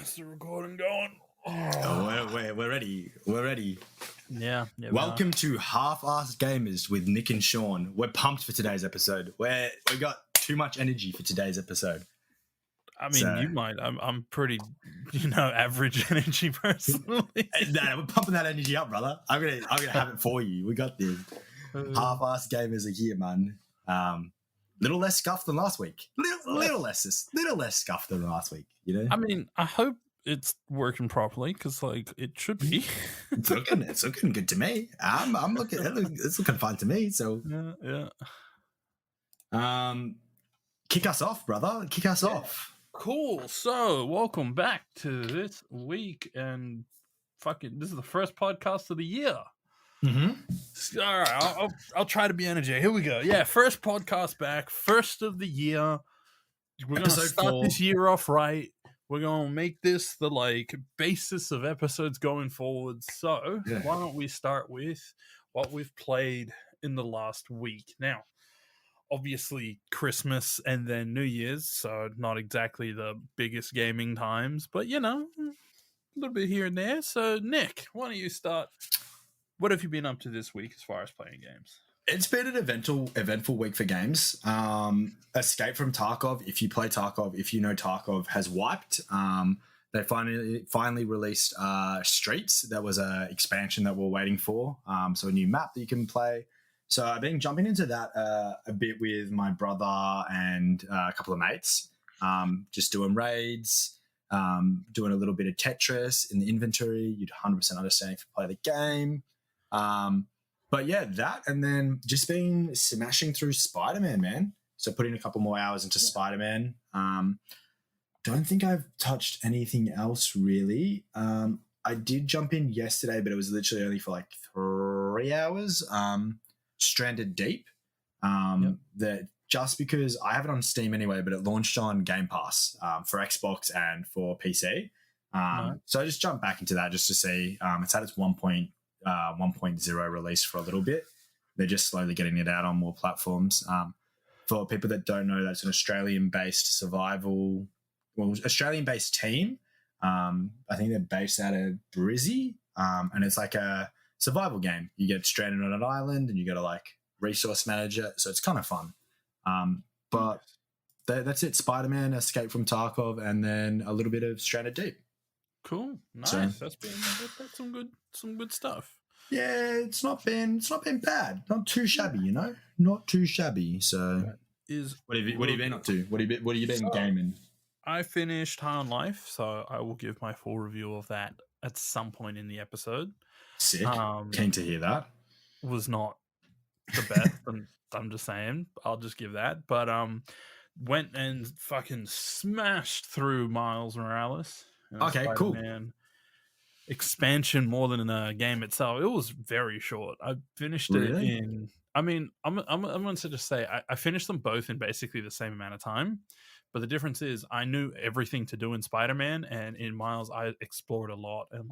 Is the recording going? Oh, we're ready. We're ready. Yeah. Welcome to Half-Assed Gamers with Nick and Sean. We're pumped for today's episode. We got too much energy for today's episode. I mean, you might. I'm pretty, average energy personally. No, we're pumping that energy up, brother. I'm gonna have it for you. We got this. Half-Assed Gamers are here, man. Little less scuffed than last week. Little less scuffed than last week. You know. I mean, I hope it's working properly because, it should be. It's looking good to me. I'm looking. It's looking fine to me. So yeah. Kick us off, brother. Kick us off. Cool. So, welcome back to this week, and this is the first podcast of the year. Mm-hmm. All right, I'll try to be energetic. Here we go. Yeah, first podcast back, first of the year. We're gonna start this year off right. We're gonna make this the basis of episodes going forward. So why don't we start with what we've played in the last week? Now, obviously Christmas and then New Year's, so not exactly the biggest gaming times, but a little bit here and there. So Nick, why don't you start? What have you been up to this week as far as playing games? It's been an eventful week for games. Escape from Tarkov, if you play Tarkov, if you know Tarkov, has wiped. They finally released Streets. That was an expansion that we're waiting for. So a new map that you can play. So I've been jumping into that a bit with my brother and a couple of mates. Just doing raids, doing a little bit of Tetris in the inventory. You'd 100% understand if you play the game. But yeah, that, and then just been smashing through Spider-Man, man. So putting a couple more hours into Spider-Man. Don't think I've touched anything else really. I did jump in yesterday, but it was literally only for 3 hours. Stranded Deep. That just because I have it on Steam anyway, but it launched on Game Pass for Xbox and for PC. So I just jumped back into that just to see. It's had its 1.0 release for a little bit. They're just slowly getting it out on more platforms. For people that don't know, that's an Australian-based Australian-based team. I think they're based out of Brizzy, and it's like a survival game. You get stranded on an island, and you got to resource manage it. So it's kind of fun. But that's it. Spider-Man, Escape from Tarkov, and then a little bit of Stranded Deep. Cool, nice. So, that's some good stuff. Yeah, it's not been bad. Not too shabby, Not too shabby. So, what have you been up to? What have you been gaming? I finished High on Life, so I will give my full review of that at some point in the episode. Sick. Keen to hear that. Was not the best, and I'm just saying. I'll just give that. But went and fucking smashed through Miles Morales. Okay, cool. Expansion more than a game itself. It was very short. I finished it in. I mean, I'm going to just say I finished them both in basically the same amount of time. But the difference is I knew everything to do in Spider-Man, and in Miles I explored a lot and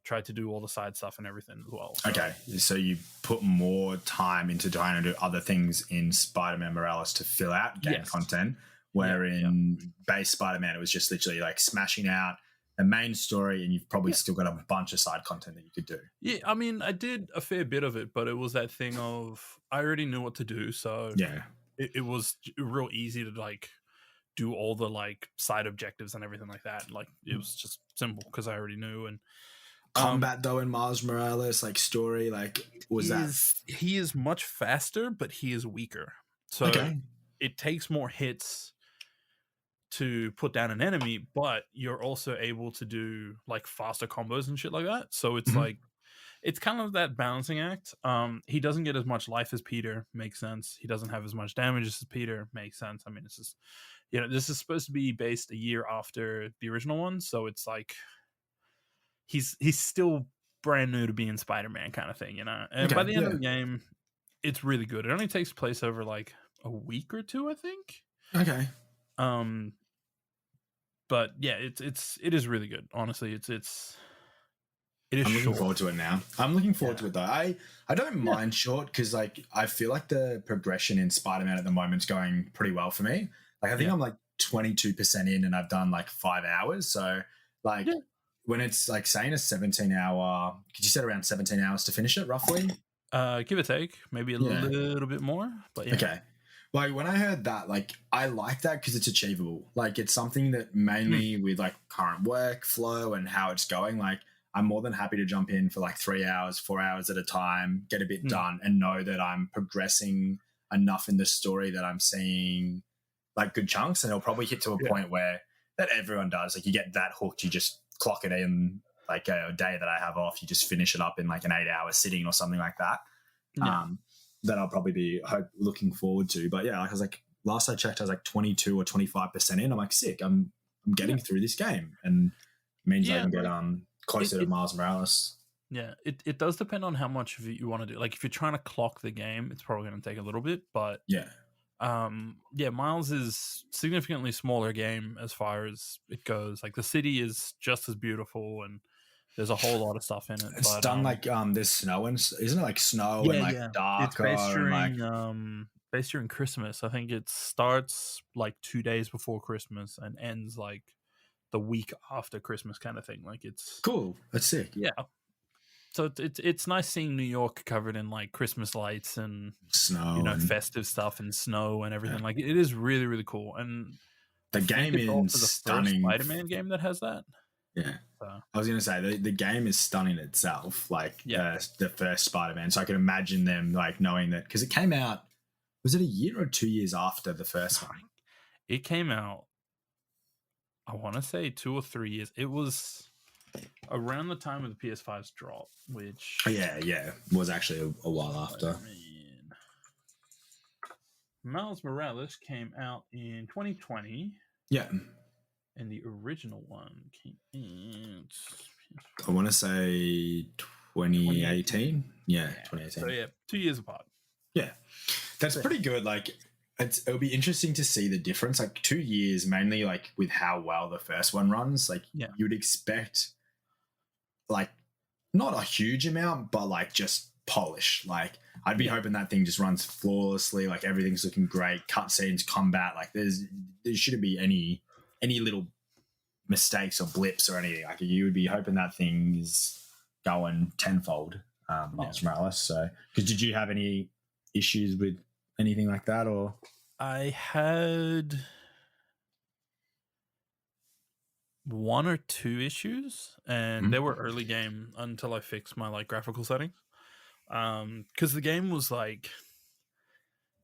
tried to do all the side stuff and everything as well. So. Okay, so you put more time into trying to do other things in Spider-Man Morales to fill out game content, where in base Spider-Man it was just literally smashing out the main story, and you've probably still got a bunch of side content that you could do. Yeah, I mean, I did a fair bit of it, but it was that thing of I already knew what to do, so it was real easy to do all the side objectives and everything like that. It was just simple because I already knew. And combat though in Miles Morales, story, he is much faster, but he is weaker. So it takes more hits to put down an enemy, but you're also able to do faster combos and shit like that. So it's it's kind of that balancing act. He doesn't get as much life as Peter, makes sense. He doesn't have as much damage as Peter, makes sense. I mean, it's just this is supposed to be based a year after the original one, so it's he's still brand new to being Spider-Man kind of thing, And by the end of the game, it's really good. It only takes place over a week or two, I think. Okay. But yeah, it is really good. Honestly, it is. I'm looking forward to it now. I'm looking forward to it though. I don't mind short because I feel like the progression in Spider-Man at the moment is going pretty well for me. I think I'm 22% in and I've done like 5 hours. So like when it's like saying a 17-hour, could you set around 17 hours to finish it roughly? Give or take, maybe a little bit more, but yeah. Okay. Like when I heard that, like I like that because it's achievable. Like it's something that mainly with like current workflow and how it's going, like I'm more than happy to jump in for like 3 hours, 4 hours at a time, get a bit done, and know that I'm progressing enough in the story that I'm seeing like good chunks, and it'll probably hit to a point where that everyone does. Like you get that hooked, you just clock it in. Like a day that I have off, you just finish it up in like an 8-hour sitting or something like that. That I'll probably be looking forward to. But yeah, like I was like, last I checked, I was like 22 or 25% in. I'm like, sick. I'm getting through this game, and it means I can get closer to Miles Morales. Yeah, it does depend on how much of it you want to do. Like if you're trying to clock the game, it's probably going to take a little bit. But Miles is significantly smaller game as far as it goes. Like the city is just as beautiful, and there's a whole lot of stuff in it. It's done like there's snow and isn't it like snow and like darker? It's based during like... based during Christmas. I think it starts like 2 days before Christmas and ends like the week after Christmas, kind of thing. Like it's cool. That's sick. Yeah. So it's nice seeing New York covered in like Christmas lights and snow, and festive stuff and snow and everything. Like it is really, really cool. And the game is stunning. First Spider-Man game that has that. Yeah, I was going to say the game is stunning itself. Like the first Spider-Man, so I can imagine them like knowing that because it came out. Was it a year or 2 years after the first one? It came out, I want to say 2 or 3 years. It was around the time of the PS5's drop, which was actually a while after. Miles Morales came out in 2020. Yeah. And the original one came in, I want to say 2018. Yeah, 2018. So 2 years apart. Yeah, that's pretty good. Like it'll be interesting to see the difference. Like 2 years, mainly like with how well the first one runs. Like you'd expect, like not a huge amount, but like just polish. Like I'd be hoping that thing just runs flawlessly. Like everything's looking great. Cutscenes, combat. Like there shouldn't be any little mistakes or blips or anything. Like you would be hoping that thing is going tenfold, Miles Morales. So, because did you have any issues with anything like that, or? I had 1 or 2 issues, and they were early game until I fixed my like graphical settings. Because the game was like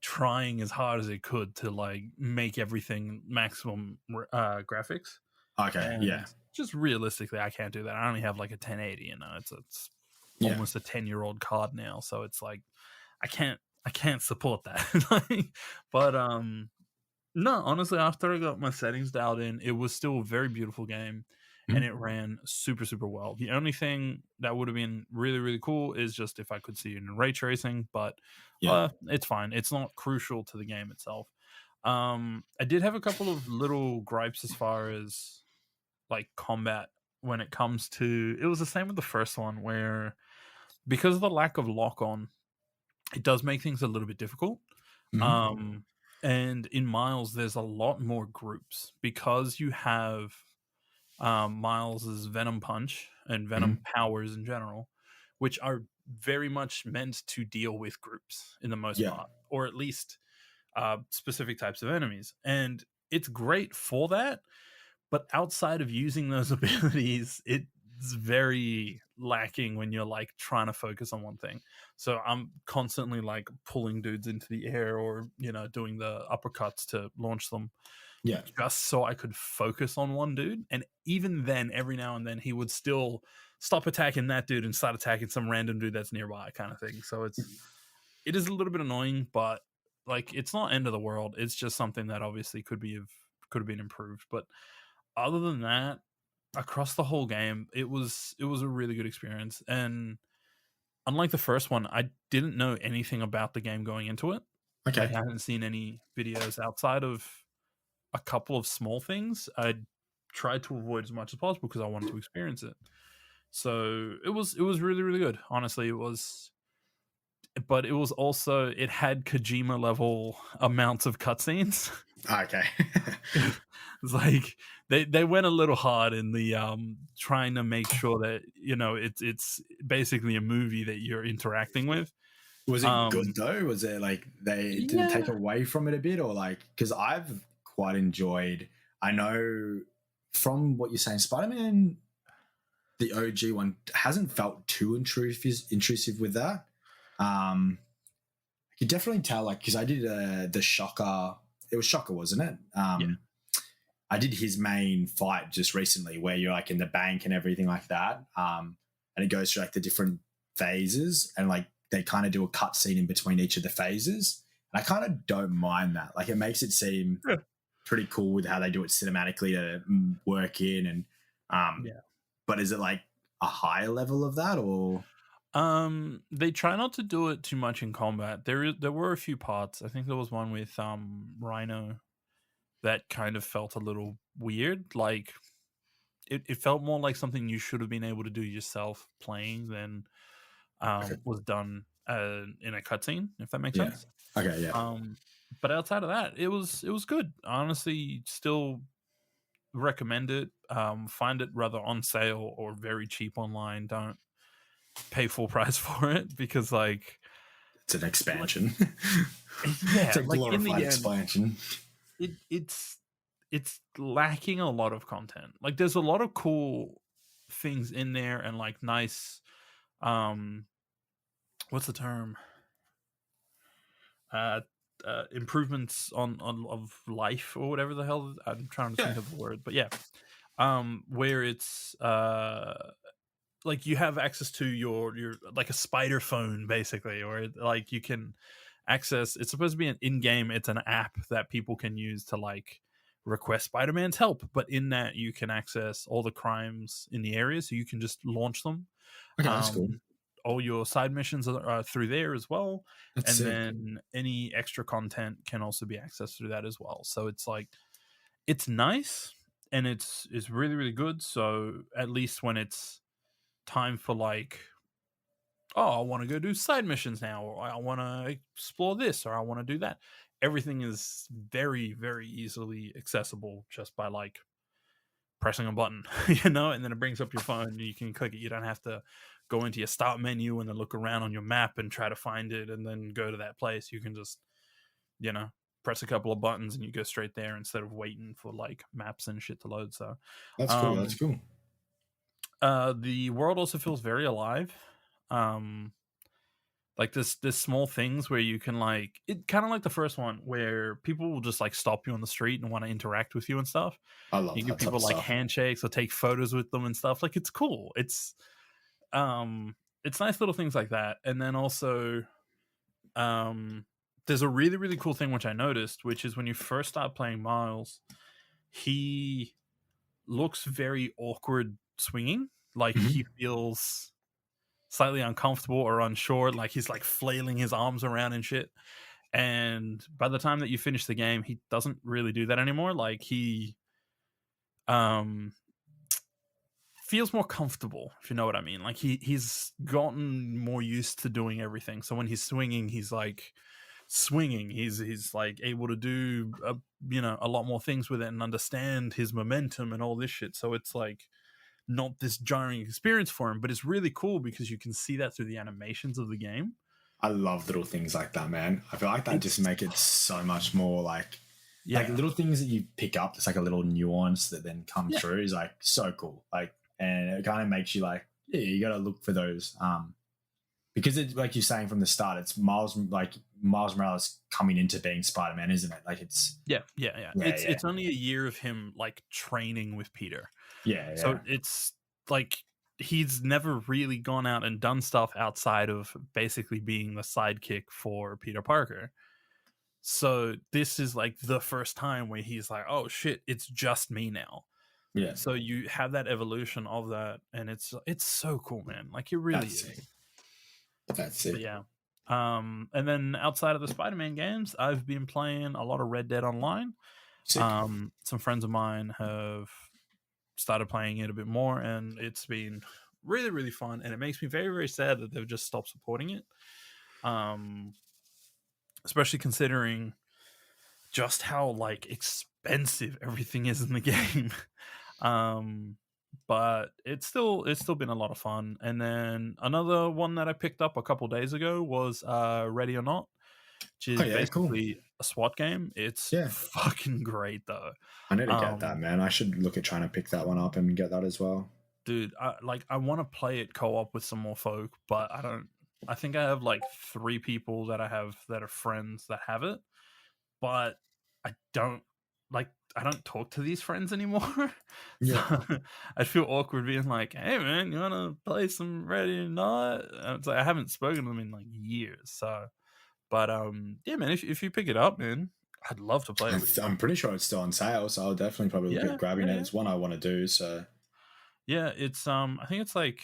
trying as hard as it could to like make everything maximum graphics. Okay, and just realistically, I can't do that. I only have like a 1080, and it's almost a 10-year-old card now, so it's like I can't support that. But no, honestly, after I got my settings dialed in, it was still a very beautiful game, and it ran super, super well. The only thing that would have been really, really cool is just if I could see it in ray tracing, but it's fine. It's not crucial to the game itself. I did have a couple of little gripes as far as like combat when it comes to. It was the same with the first one, where because of the lack of lock on, it does make things a little bit difficult. And in Miles, there's a lot more groups because you have Miles's Venom Punch and Venom powers in general, which are very much meant to deal with groups in the most part, or at least specific types of enemies. And it's great for that, but outside of using those abilities, it's very lacking when you're like trying to focus on one thing. So I'm constantly like pulling dudes into the air, or doing the uppercuts to launch them, just so I could focus on one dude. And even then, every now and then he would still stop attacking that dude and start attacking some random dude that's nearby, kind of thing. So it is a little bit annoying, but like it's not end of the world. It's just something that obviously could have been improved. But other than that, across the whole game, it was a really good experience. And unlike the first one, I didn't know anything about the game going into it. Okay. I hadn't seen any videos outside of a couple of small things. I tried to avoid as much as possible because I wanted to experience it. So it was really, really good. Honestly, it was. But it was also, it had Kojima level amounts of cutscenes. Okay. It's like they went a little hard in the trying to make sure that it's basically a movie that you're interacting with. Was it good Um, though? Was it like they did it take yeah, away from it a bit, or like because I've quite enjoyed. I know from what you're saying, Spider-Man, the OG one, hasn't felt too intrusive with that. I could definitely tell, like, because I did the Shocker. It was Shocker, wasn't it? yeah, I did his main fight just recently, where you're like in the bank and everything like that. And it goes through like the different phases, and like they kind of do a cut scene in between each of the phases. And I kind of don't mind that. Like, it makes it seem yeah, pretty cool with how they do it cinematically to work in. And yeah. but is it like a higher level of that, or They try not to do it too much in combat. There were a few parts. I think there was one with Rhino that kind of felt a little weird. Like it felt more like something you should have been able to do yourself playing than okay, was done in a cutscene, if that makes yeah, sense. okay, yeah, Um, but outside of that, it was good. Honestly, still recommend it. Find it rather on sale or very cheap online. Don't pay full price for it because it's an like expansion. It's yeah, a like in glorified the end, expansion. it's lacking a lot of content. Like there's a lot of cool things in there and like nice um what's the term? Uh improvements on of life or whatever the hell I'm trying to Yeah. think of the word. But yeah, where it's like you have access to your like a spider phone basically, or like you can access, it's supposed to be an in-game, it's an app that people can use to like request Spider-Man's help, but in that you can access all the crimes in the area, so you can just launch them. Okay, that's cool. um all your side missions are through there as well, That's and sick. then any extra content can also be accessed through that as well. So it's like it's nice, and it's really really good. So at least when it's time for like, oh, I want to go do side missions now, or I want to explore this, or I want to do that, everything is very very easily accessible just by like pressing a button, and then it brings up your phone and you can click it. You don't have to go into your start menu and then look around on your map and try to find it and then go to that place. You can just, you know, press a couple of buttons and you go straight there instead of waiting for like maps and shit to load. So That's cool. That's um cool. the world also feels very alive. um like this small things where you can like, it kind of like the first one where people will just like stop you on the street and want to interact with you and stuff. I love You give that type of people like stuff. handshakes or take photos with them and stuff. Like it's cool. It's nice little things like that. And then also um there's a really really cool thing which I noticed, which is when you first start playing Miles, he looks very awkward swinging. Like he Hmm. feels slightly uncomfortable or unsure, like he's like flailing his arms around and shit. And by the time that you finish the game, he doesn't really do that anymore. Like he um feels more comfortable, if you know what I mean. Like he's gotten more used to doing everything. So when he's swinging, he's like swinging. He's like able to do a lot more things with it and understand his momentum and all this shit. So it's like not this jarring experience for him, but it's really cool because you can see that through the animations of the game. I love little things like that, man. I feel like that just It's make it so much more like yeah, little things that you pick up. It's like a little nuance that then comes yeah, through is like so cool. Like, and it kind of makes you like, yeah, you got to look for those. Because it's like you're saying from the start, it's Miles Morales coming into being Spider-Man, isn't it? Like it's, yeah. yeah, It's only a year of him like training with Peter. yeah, So yeah, it's like he's never really gone out and done stuff outside of basically being the sidekick for Peter Parker. So this is like the first time where he's like, oh shit, it's just me now. yeah. So you have that evolution of that, and it's so cool, man. Like it really That's is. sick. That's But sick. yeah. And then outside of the Spider-Man games, I've been playing a lot of Red Dead Online. Sick. Some friends of mine have started playing it a bit more, and it's been really really fun, and it makes me very very sad that they've just stopped supporting it. um Especially considering just how like expensive everything is in the game. But it's still been a lot of fun. And then another one that I picked up a couple days ago was Ready or Not, which is Cool. basically a SWAT game. It's fucking great though. I need to get that, man. I should look at trying to pick that one up and get that as well. Dude, I want to play it co-op with some more folk, but I think I have like 3 people that are friends that have it, but I don't talk to these friends anymore. Yeah. So I feel awkward being like, hey man, you wanna play some Ready or Not? And it's like I haven't spoken to them in like years. So but yeah man, if you pick it up, man, I'd love to play it with you. I'm pretty sure it's still on sale, so I'll definitely probably look at grabbing it. It's one I want to do, so yeah, it's I think it's like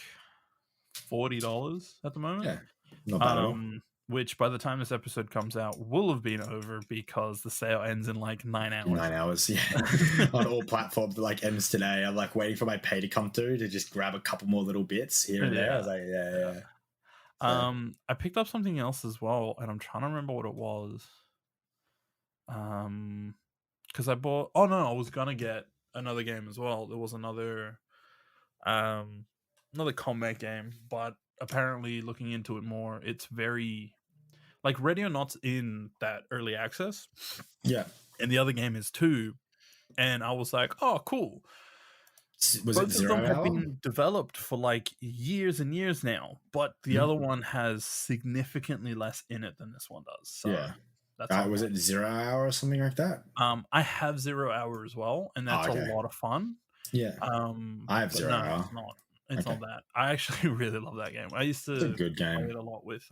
$40 at the moment. yeah, not bad at all. Which by the time this episode comes out will have been over because the sale ends in like 9 hours. 9 hours, yeah. On all platforms, like ends today. I'm like waiting for my pay to come through to just grab a couple more little bits here and there. I was like, yeah. So. I picked up something else as well, and I'm trying to remember what it was. Because I bought. Oh no, I was gonna get another game as well. There was another combat game, but apparently looking into it more, it's very like Ready or Not's in that early access. Yeah. And the other game is too. And I was like, oh, cool. Was Both it 0 of them hour? have been developed for like years and years now, but the other one has significantly less in it than this one does. So yeah. That's was it 0 hour or something like that? I have 0 hour as well, and that's a lot of fun. Yeah. I have 0 hour. It's not. It's not that. I actually really love that game. I used to it's a good game. play it a lot with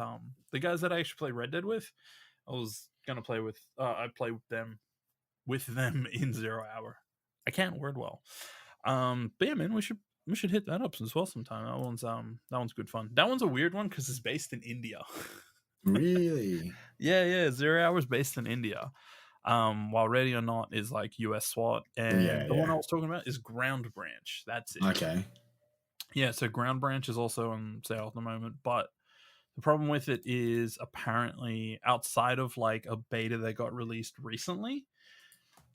the guys that I actually play Red Dead with. I was gonna play with I play with them in 0 hour. I can't word well. But yeah, man, we should hit that up as well sometime. That one's good fun. That one's a weird one because it's based in India. Really? Yeah. 0 hours based in India. While Ready or Not is like US SWAT, and the one I was talking about is Ground Branch. That's it. Okay. Yeah, so Ground Branch is also on sale at the moment, but the problem with it is apparently outside of like a beta that got released recently,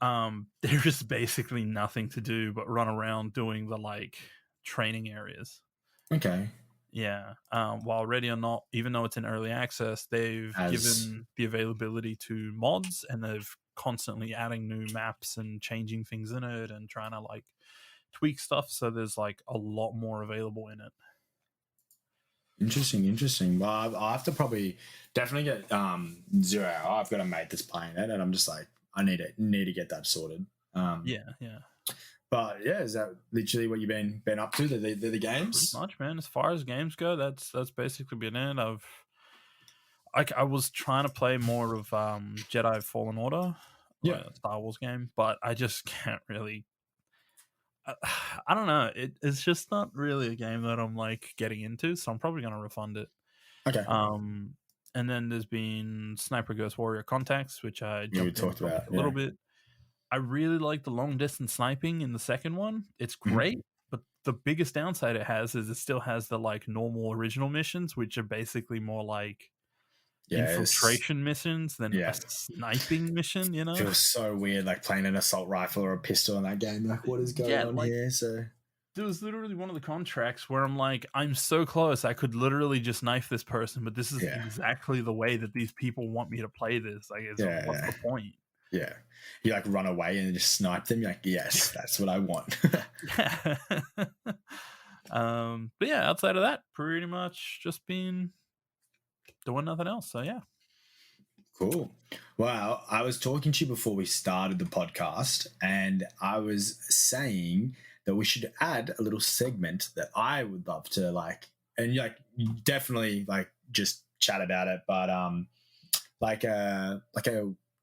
there is basically nothing to do but run around doing the like training areas. Okay. Yeah. While Ready or Not, even though it's in early access, they've given the availability to mods, and they've constantly adding new maps and changing things in it and trying to like tweak stuff, so there's like a lot more available in it. Interesting. Well, I'll have to probably definitely get 0 hour. I've got a mate that's playing it, and I'm just like, I need to get that sorted. Yeah. But yeah, is that literally what you've been up to? The games? Pretty much, man. As far as games go, that's basically been it. I was trying to play more of Jedi Fallen Order, Star Wars game, but I just can't really. I don't know. It's just not really a game that I'm like getting into, so I'm probably gonna refund it. Okay. And then there's been Sniper Ghost Warrior Contacts, which I talked about a little bit. I really like the long distance sniping in the second one. It's great, but the biggest downside it has is it still has the like normal original missions, which are basically more like infiltration missions than a sniping mission, you know? It feels so weird like playing an assault rifle or a pistol in that game. Like, what is going on here? So there was literally one of the contracts where I'm like, I'm so close, I could literally just knife this person, but this is exactly the way that these people want me to play this. Like, what's the point? Yeah. You like run away and just snipe them. You're like, yes, that's what I want. But yeah, outside of that, pretty much just been doing nothing else. So yeah. Cool. Well, I was talking to you before we started the podcast, and I was saying that we should add a little segment that I would love to like, and like definitely like just chat about it, but like a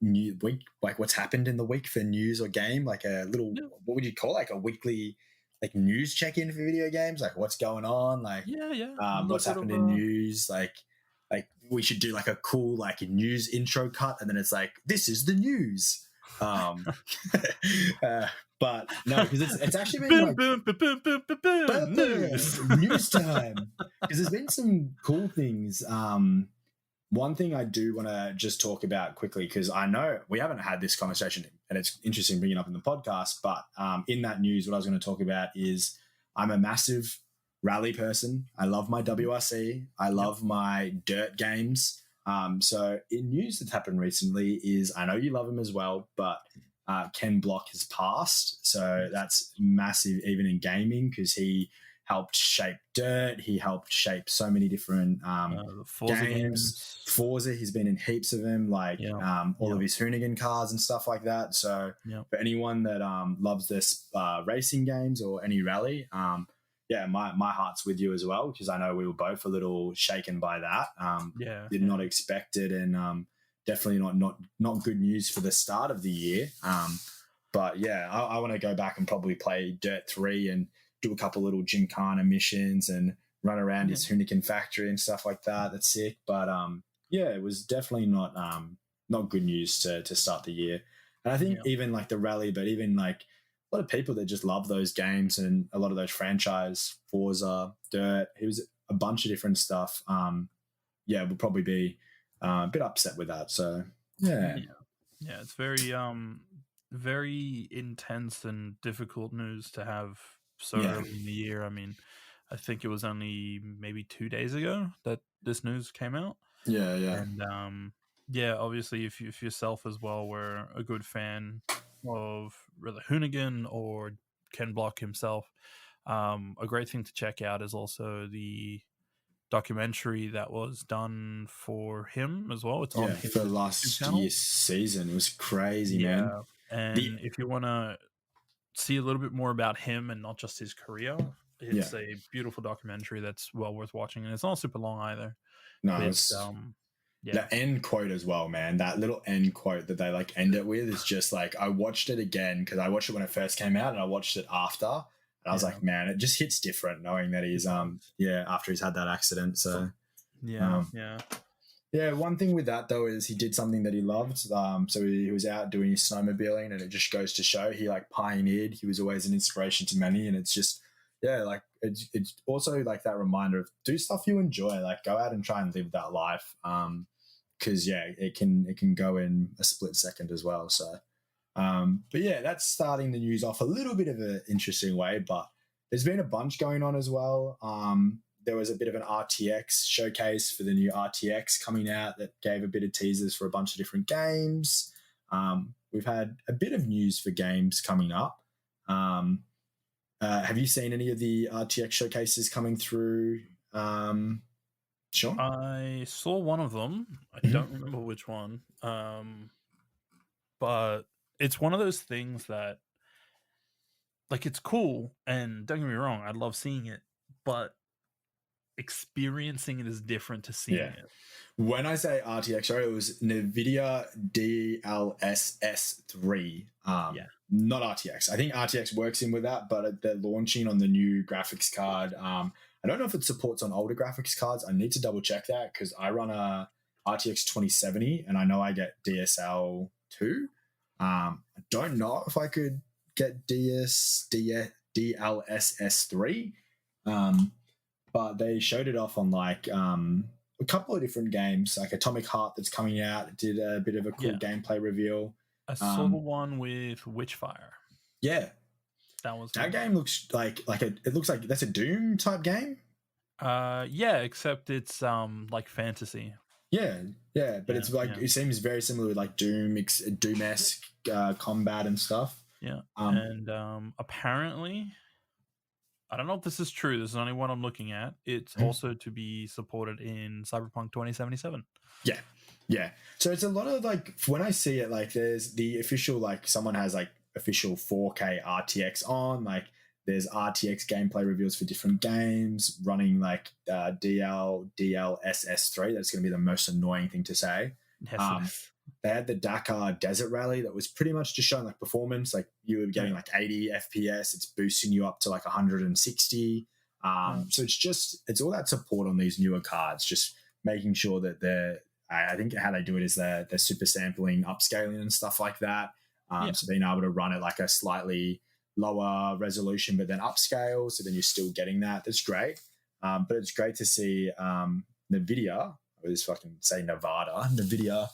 new week, like what's happened in the week for news or game, like a little what would you call it? Like a weekly like news check-in for video games, like what's going on, like what's happened in news, like we should do like a cool like news intro cut, and then it's like, this is the news. But no, because it's actually been like news time, because there's been some cool things One thing I do want to just talk about quickly, because I know we haven't had this conversation, and it's interesting bringing it up in the podcast, but in that news, what I was going to talk about is I'm a massive rally person. I love my WRC. I love my dirt games. So in news that's happened recently is, I know you love him as well, but Ken Block has passed. So that's massive even in gaming, because he helped shape Dirt. He helped shape so many different Forza games. Forza, he's been in heaps of them, like all of his Hoonigan cars and stuff like that. So for anyone that loves this racing games or any rally, my heart's with you as well, because I know we were both a little shaken by that. Did not expect it, and definitely not good news for the start of the year. But yeah, I want to go back and probably play Dirt 3 and do a couple little Gymkhana missions and run around his Hoonigan factory and stuff like that. That's sick. But it was definitely not good news to start the year. And I think even like the rally, but even like a lot of people that just love those games and a lot of those franchise, Forza, Dirt, it was a bunch of different stuff. We'll probably be a bit upset with that. So yeah, it's very very intense and difficult news to have so early in the year. I mean, I think it was only maybe 2 days ago that this news came out. And obviously if yourself as well were a good fan of whether Hoonigan or Ken Block himself, a great thing to check out is also the documentary that was done for him as well. It's on his for last year's season. It was crazy, man. And if you want to see a little bit more about him and not just his career, it's a beautiful documentary that's well worth watching, and it's not super long either. No, it's the end quote as well, man. That little end quote that they like end it with is just like, I watched it again because I watched it when it first came out and I watched it after, and I was like, man, it just hits different knowing that he's after he's had that accident. So one thing with that though is he did something that he loved. So he was out doing his snowmobiling, and it just goes to show he like pioneered. He was always an inspiration to many, and it's just like it's also like that reminder of do stuff you enjoy, like go out and try and live that life. Because it can go in a split second as well. So, but that's starting the news off a little bit of an interesting way. But there's been a bunch going on as well. There was a bit of an RTX showcase for the new RTX coming out that gave a bit of teasers for a bunch of different games. We've had a bit of news for games coming up. Have you seen any of the RTX showcases coming through? Sean? I saw one of them. I don't remember which one. But it's one of those things that, like, it's cool, and don't get me wrong, I love seeing it, but experiencing it is different to seeing it. When I say RTX, it was NVIDIA DLSS3. Not RTX. I think RTX works in with that, but they're launching on the new graphics card. I don't know if it supports on older graphics cards. I need to double check that because I run a RTX 2070 and I know I get DSL2. I don't know if I could get DLSS3. But they showed it off on like a couple of different games, like Atomic Heart that's coming out. It did a bit of a cool gameplay reveal. I saw the one with Witchfire. Yeah. That game looks like it looks like that's a Doom type game. Except it's like fantasy. But it's like it seems very similar with like Doom-esque combat and stuff. And apparently, I don't know if this is true. This is only one I'm looking at. It's also to be supported in Cyberpunk 2077. Yeah. So it's a lot of like when I see it, like there's the official like someone has like official 4K RTX on, like there's RTX gameplay reveals for different games running like DLSS3. That's going to be the most annoying thing to say. They had the Dakar Desert Rally that was pretty much just showing like performance, like you were getting like 80 FPS. It's boosting you up to like 160. So it's all that support on these newer cards, just making sure that I think how they do it is they're super sampling, upscaling and stuff like that. So being able to run it like a slightly lower resolution, but then upscale. So then you're still getting that. That's great. But it's great to see NVIDIA I was fucking say Nvidia.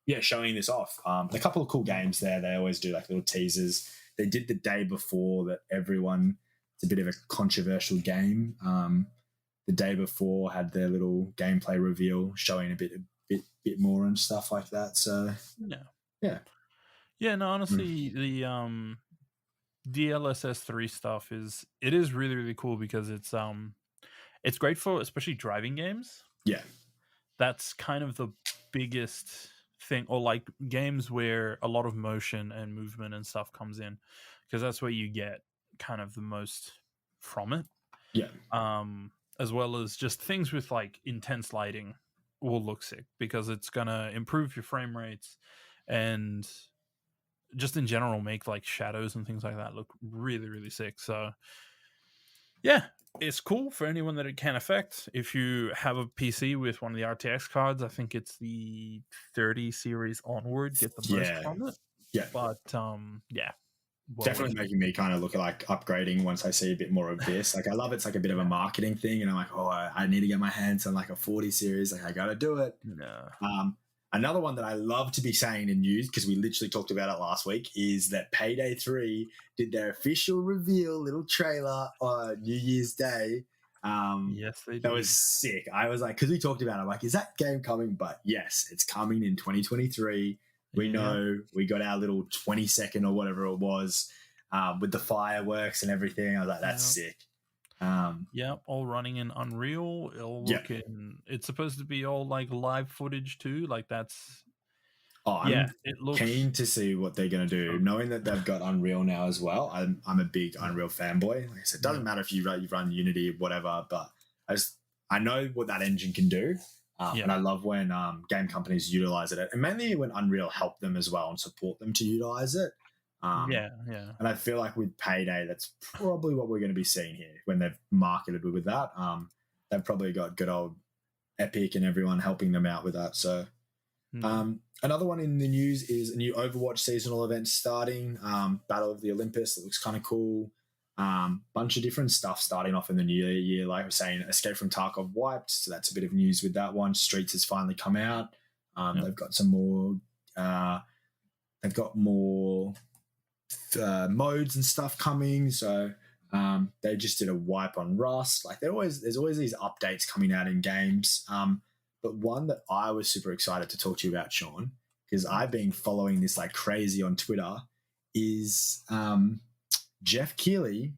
Yeah, showing this off. And a couple of cool games there. They always do like little teasers. They did the day before that everyone. It's a bit of a controversial game. The day before had their little gameplay reveal showing a bit more and stuff like that. So yeah. No, honestly, the DLSS 3 stuff is really, really cool because it's great for especially driving games. Yeah, that's kind of the biggest thing, or like games where a lot of motion and movement and stuff comes in, because that's where you get kind of the most from it. Yeah. As well as just things with like intense lighting will look sick because it's gonna improve your frame rates and just in general make like shadows and things like that look really, really sick. So yeah, it's cool for anyone that it can affect. If you have a PC with one of the RTX cards, I think it's the 30 series onward get the most from it. Yeah. But yeah. Definitely making me kind of look at like upgrading once I see a bit more of this. Like I love it's like a bit of a marketing thing, and I'm like, oh, I need to get my hands on like a 40 series. Like I gotta do it. Yeah. Another one that I love to be saying in news, because we literally talked about it last week, is that Payday 3 did their official reveal little trailer on New Year's Day. Yes, they did. That was sick. I was like, because we talked about it, I'm like, is that game coming? But yes, it's coming in 2023. We know we got our little 20-second or whatever it was with the fireworks and everything. I was like, that's sick. All running in Unreal. It's supposed to be all like live footage too. Like that's. I'm keen to see what they're going to do. Knowing that they've got Unreal now as well, I'm a big Unreal fanboy. Like I said, it doesn't matter if you run Unity, whatever, but I know what that engine can do. And I love when game companies utilize it, and mainly when Unreal help them as well and support them to utilize it. And I feel like with Payday, that's probably what we're going to be seeing here when they've marketed with that. They've probably got good old Epic and everyone helping them out with that. So another one in the news is a new Overwatch seasonal event starting, Battle of the Olympus. It looks kind of cool. Bunch of different stuff starting off in the new year. Like I was saying, Escape from Tarkov wiped, so that's a bit of news with that one. Streets has finally come out. They've got some more. They've got more modes and stuff coming. So they just did a wipe on Rust. Like there's always these updates coming out in games. But one that I was super excited to talk to you about, Sean, because I've been following this like crazy on Twitter, is Jeff Keighley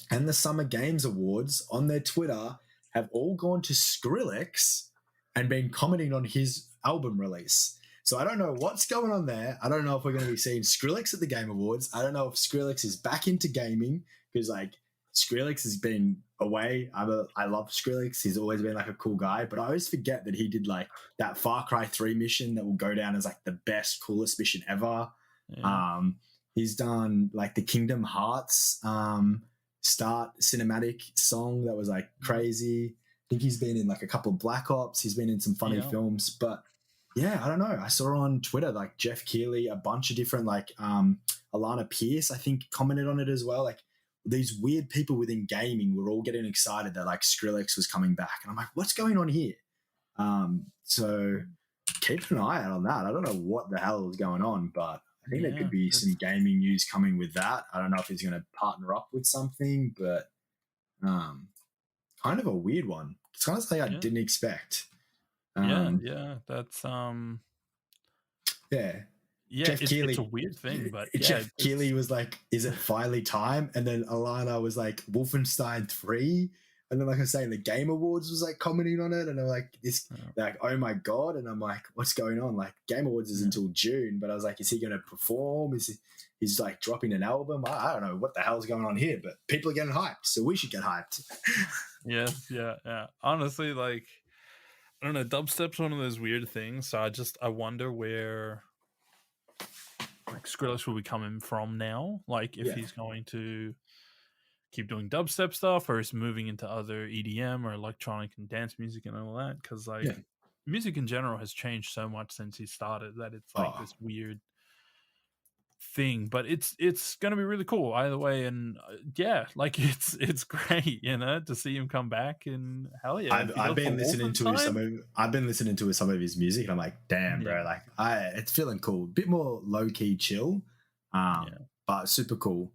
and the Summer Games Awards on their Twitter have all gone to Skrillex and been commenting on his album release. So I don't know what's going on there. I don't know if we're going to be seeing Skrillex at the Game Awards. I don't know if Skrillex is back into gaming, because like Skrillex has been away. I love Skrillex. He's always been like a cool guy, but I always forget that he did like that Far Cry 3 mission that will go down as like the best, coolest mission ever. He's done like the Kingdom Hearts start cinematic song that was like crazy. I think he's been in like a couple of Black Ops. He's been in some funny films, but yeah, I don't know. I saw on Twitter like Jeff Keighley, a bunch of different like Alana Pierce, I think, commented on it as well. Like these weird people within gaming were all getting excited that like Skrillex was coming back, and I'm like, what's going on here? So keep an eye out on that. I don't know what the hell is going on, but I think there could be some gaming news coming with that. I don't know if he's going to partner up with something, but kind of a weird one. It's kind of something I didn't expect. That's Jeff Keighley, it's a weird thing, but Jeff Keighley was like, is it finally time? And then Alana was like, Wolfenstein 3. And then, like I was saying, the Game Awards was like commenting on it, and they're like, like, oh my god! And I'm like, what's going on? Like, Game Awards is until June, but I was like, is he going to perform? He's like dropping an album? I don't know what the hell's going on here, but people are getting hyped, so we should get hyped. Yeah. Honestly, like, I don't know, dubstep's one of those weird things. So I wonder where like Skrillex will be coming from now. Like, if he's going to keep doing dubstep stuff, or is moving into other EDM or electronic and dance music and all that, because like music in general has changed so much since he started that it's like this weird thing, but it's gonna be really cool either way. And yeah, like it's great, to see him come back. And hell yeah, if he I've does the been listening to Wolfenstein, some of his music, and I'm like, damn, yeah, bro, like it's feeling cool, bit more low key chill, yeah, but super cool.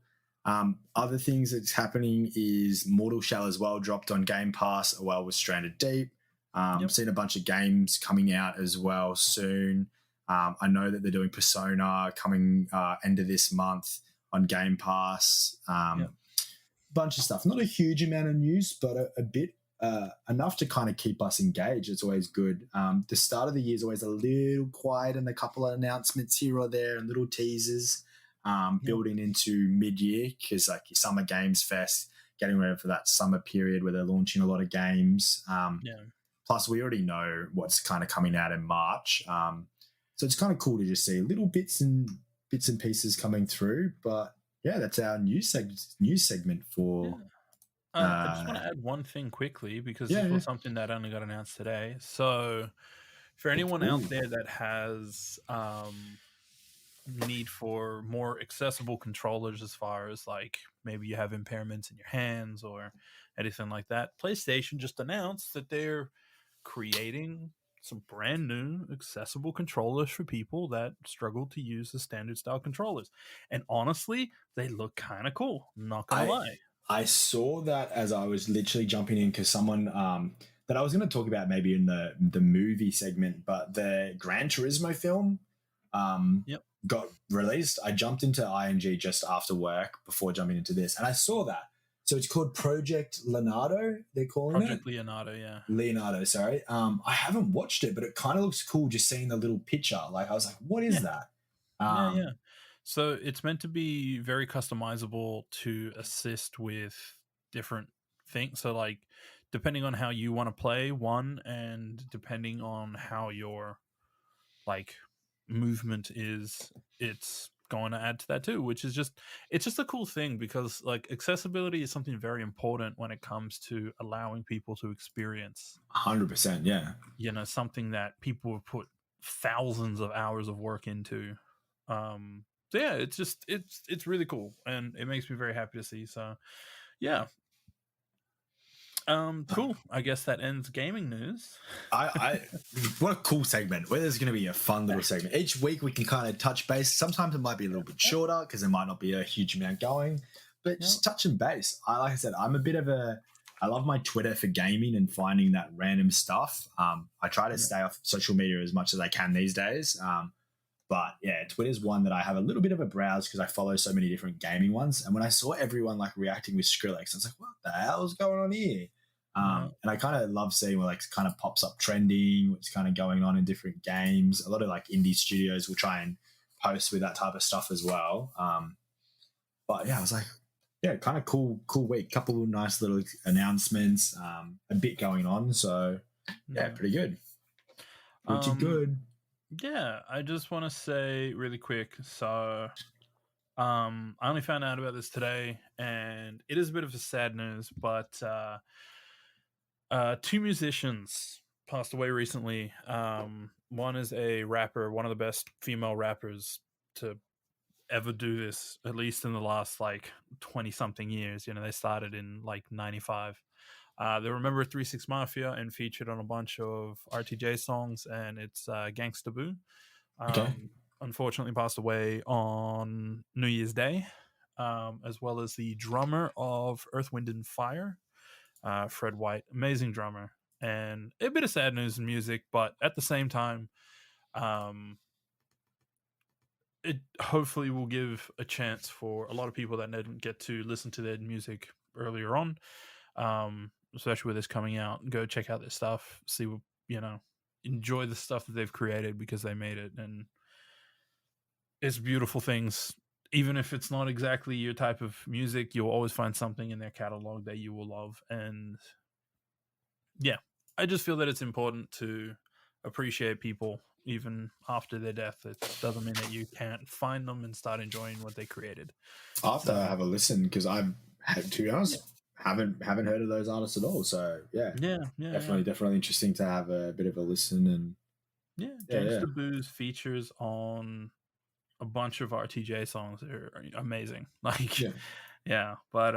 Other things that's happening is Mortal Shell as well dropped on Game Pass, well with Stranded Deep. yep, Seen a bunch of games coming out as well soon. I know that they're doing Persona coming end of this month on Game Pass. yep, Bunch of stuff. Not a huge amount of news, but a bit enough to kind of keep us engaged. It's always good. The start of the year is always a little quiet, and a couple of announcements here or there and little teasers yep, building into mid-year because like your Summer Games Fest, getting ready for that summer period where they're launching a lot of games. yeah. Plus, we already know what's kind of coming out in March. So it's kind of cool to just see little bits and pieces coming through. But yeah, that's our news segment Yeah. for I just want to add one thing quickly because this yeah. was something that only got announced today. So, for anyone out Ooh. there that has need for more accessible controllers, as far as like maybe you have impairments in your hands or anything like that, PlayStation just announced that they're creating some brand new accessible controllers for people that struggle to use the standard style controllers. And honestly, they look kind of cool. Not gonna I lie. I saw that as I was literally jumping in because someone that I was going to talk about maybe in the movie segment, but the Gran Turismo film Yep. got released. I jumped into ING just after work before jumping into this, and I saw that. So it's called Project Leonardo. They're calling it Project Leonardo, yeah. Leonardo. Sorry, I haven't watched it, but it kind of looks cool just seeing the little picture. Like I was like, what is Yeah. that? Yeah, yeah. So it's meant to be very customizable to assist with different things. So like depending on how you want to play one, and depending on how your like movement is, it's going to add to that too, which is just a cool thing because like accessibility is something very important when it comes to allowing people to experience 100%. Yeah. something that people have put thousands of hours of work into. So yeah, it's really cool, and it makes me very happy to see. So yeah, cool. I guess that ends gaming news. I what a cool segment. Where there's going to be a fun little segment each week. We can kind of touch base. Sometimes it might be a little bit shorter because there might not be a huge amount going, but just touching base. Like I said, I'm a bit of a. I love my Twitter for gaming and finding that random stuff. I try to stay off social media as much as I can these days. But yeah, Twitter's one that I have a little bit of a browse because I follow so many different gaming ones. And when I saw everyone like reacting with Skrillex, I was like, what the hell is going on here? And I kind of love seeing what like kind of pops up trending, what's kind of going on in different games. A lot of like indie studios will try and post with that type of stuff as well. But yeah, I was like, yeah, kind of cool week. Couple of nice little announcements, a bit going on. So yeah, pretty good. Pretty good. Yeah, I just want to say really quick. So, I only found out about this today, and it is a bit of a sad news. But two musicians passed away recently. One is a rapper, one of the best female rappers to ever do this, at least in the last like 20 something years. They started in like 95. They were a member of 3 6 Mafia and featured on a bunch of RTJ songs, and it's Gangsta Boo. Okay. Unfortunately passed away on New Year's Day, as well as the drummer of Earth, Wind, and Fire, Fred White. Amazing drummer. And a bit of sad news in music, but at the same time, it hopefully will give a chance for a lot of people that didn't get to listen to their music earlier on, especially with this coming out. Go check out their stuff, see what, enjoy the stuff that they've created because they made it. And it's beautiful things. Even if it's not exactly your type of music, you'll always find something in their catalog that you will love. And yeah, I just feel that it's important to appreciate people even after their death. It doesn't mean that you can't find them and start enjoying what they created. After I have a listen, because I've had, to be honest, haven't heard of those artists at all. So yeah, definitely interesting to have a bit of a listen. And Gangsta Boo's features on a bunch of RTJ songs are amazing. Like, Yeah. yeah, but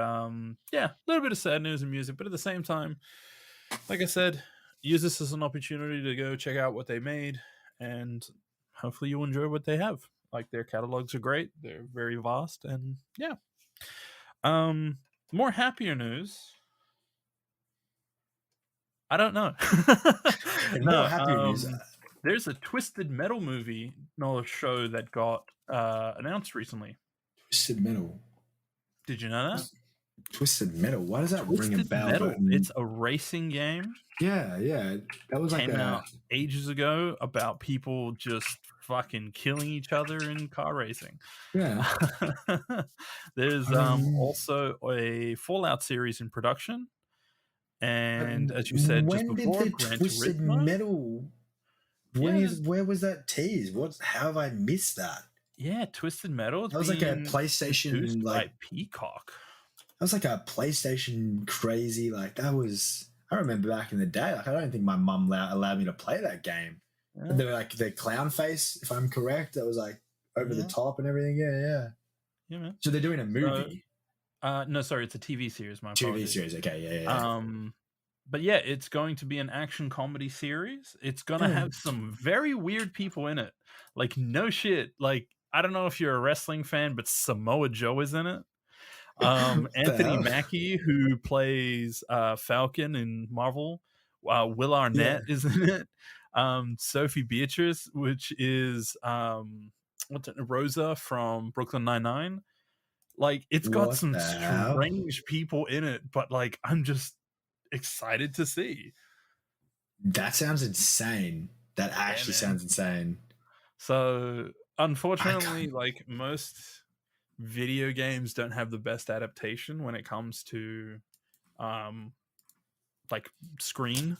yeah, a little bit of sad news and music, but at the same time, like I said, use this as an opportunity to go check out what they made, and hopefully you enjoy what they have. Like, their catalogs are great, they're very vast, and yeah. More happier news. I don't know. And more No, happier news. there's a Twisted Metal movie, no show that got announced recently. Twisted Metal. Did you know that? Twisted Metal. Why does that ring a Twisted bell? Metal. It's a racing game. Yeah. That was Came out ages ago about people just fucking killing each other in car racing. Yeah. There's also a Fallout series in production. And as you said just before, Gran Twisted Turismo? Metal? Where was that teased? How have I missed that? Yeah, Twisted Metal. That was like a PlayStation, by Peacock. That was like a PlayStation crazy. Like that was. I remember back in the day. Like I don't think my mum allowed me to play that game. Yeah. They were like the clown face, if I'm correct. That was like over the top and everything. Yeah, man. So they're doing a movie. No, sorry, it's a TV series. My apologies. TV series. Okay, yeah. But yeah, it's going to be an action comedy series. It's gonna have some very weird people in it. Like, no shit. Like, I don't know if you're a wrestling fan, but Samoa Joe is in it. Anthony Mackie, who plays Falcon in Marvel. Will Arnett is in it. Sophie Beatrice, which is Rosa from Brooklyn Nine-Nine. Like, it's got some strange people in it, but like, I'm just excited to see. That sounds insane. That actually sounds insane. So unfortunately, like, most video games don't have the best adaptation when it comes to like screen,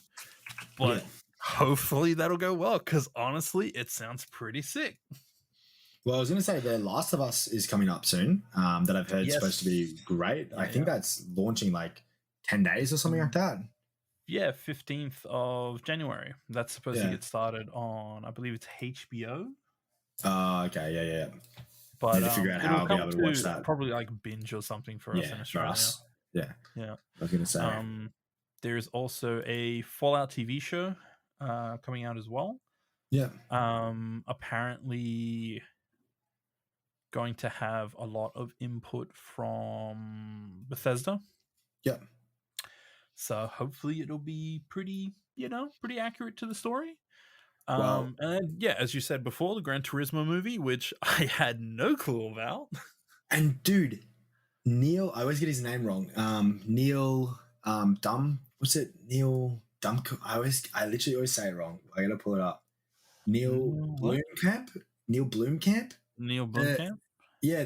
but hopefully that'll go well, because honestly it sounds pretty sick. Well, I was going to say The Last of Us is coming up soon, that I've heard is supposed to be great. I think that's launching like 10 days or something like that. Yeah, 15th of January. That's supposed to get started on, I believe it's HBO. Okay, yeah. But need to figure out how I'll be able to watch that. Probably like binge or something for us in Australia. Yeah. I was going to say. There's also a Fallout TV show coming out as well. Yeah. Apparently going to have a lot of input from Bethesda. Yeah. So hopefully it'll be pretty accurate to the story. Well, and yeah, as you said before, the Gran Turismo movie, which I had no clue about. And dude, Neil, I always get his name wrong. Neil what's it? Neil Dumb. I literally always say it wrong. I gotta pull it up. Neil Blomkamp. Neil Blomkamp. Neil Blomkamp. Yeah,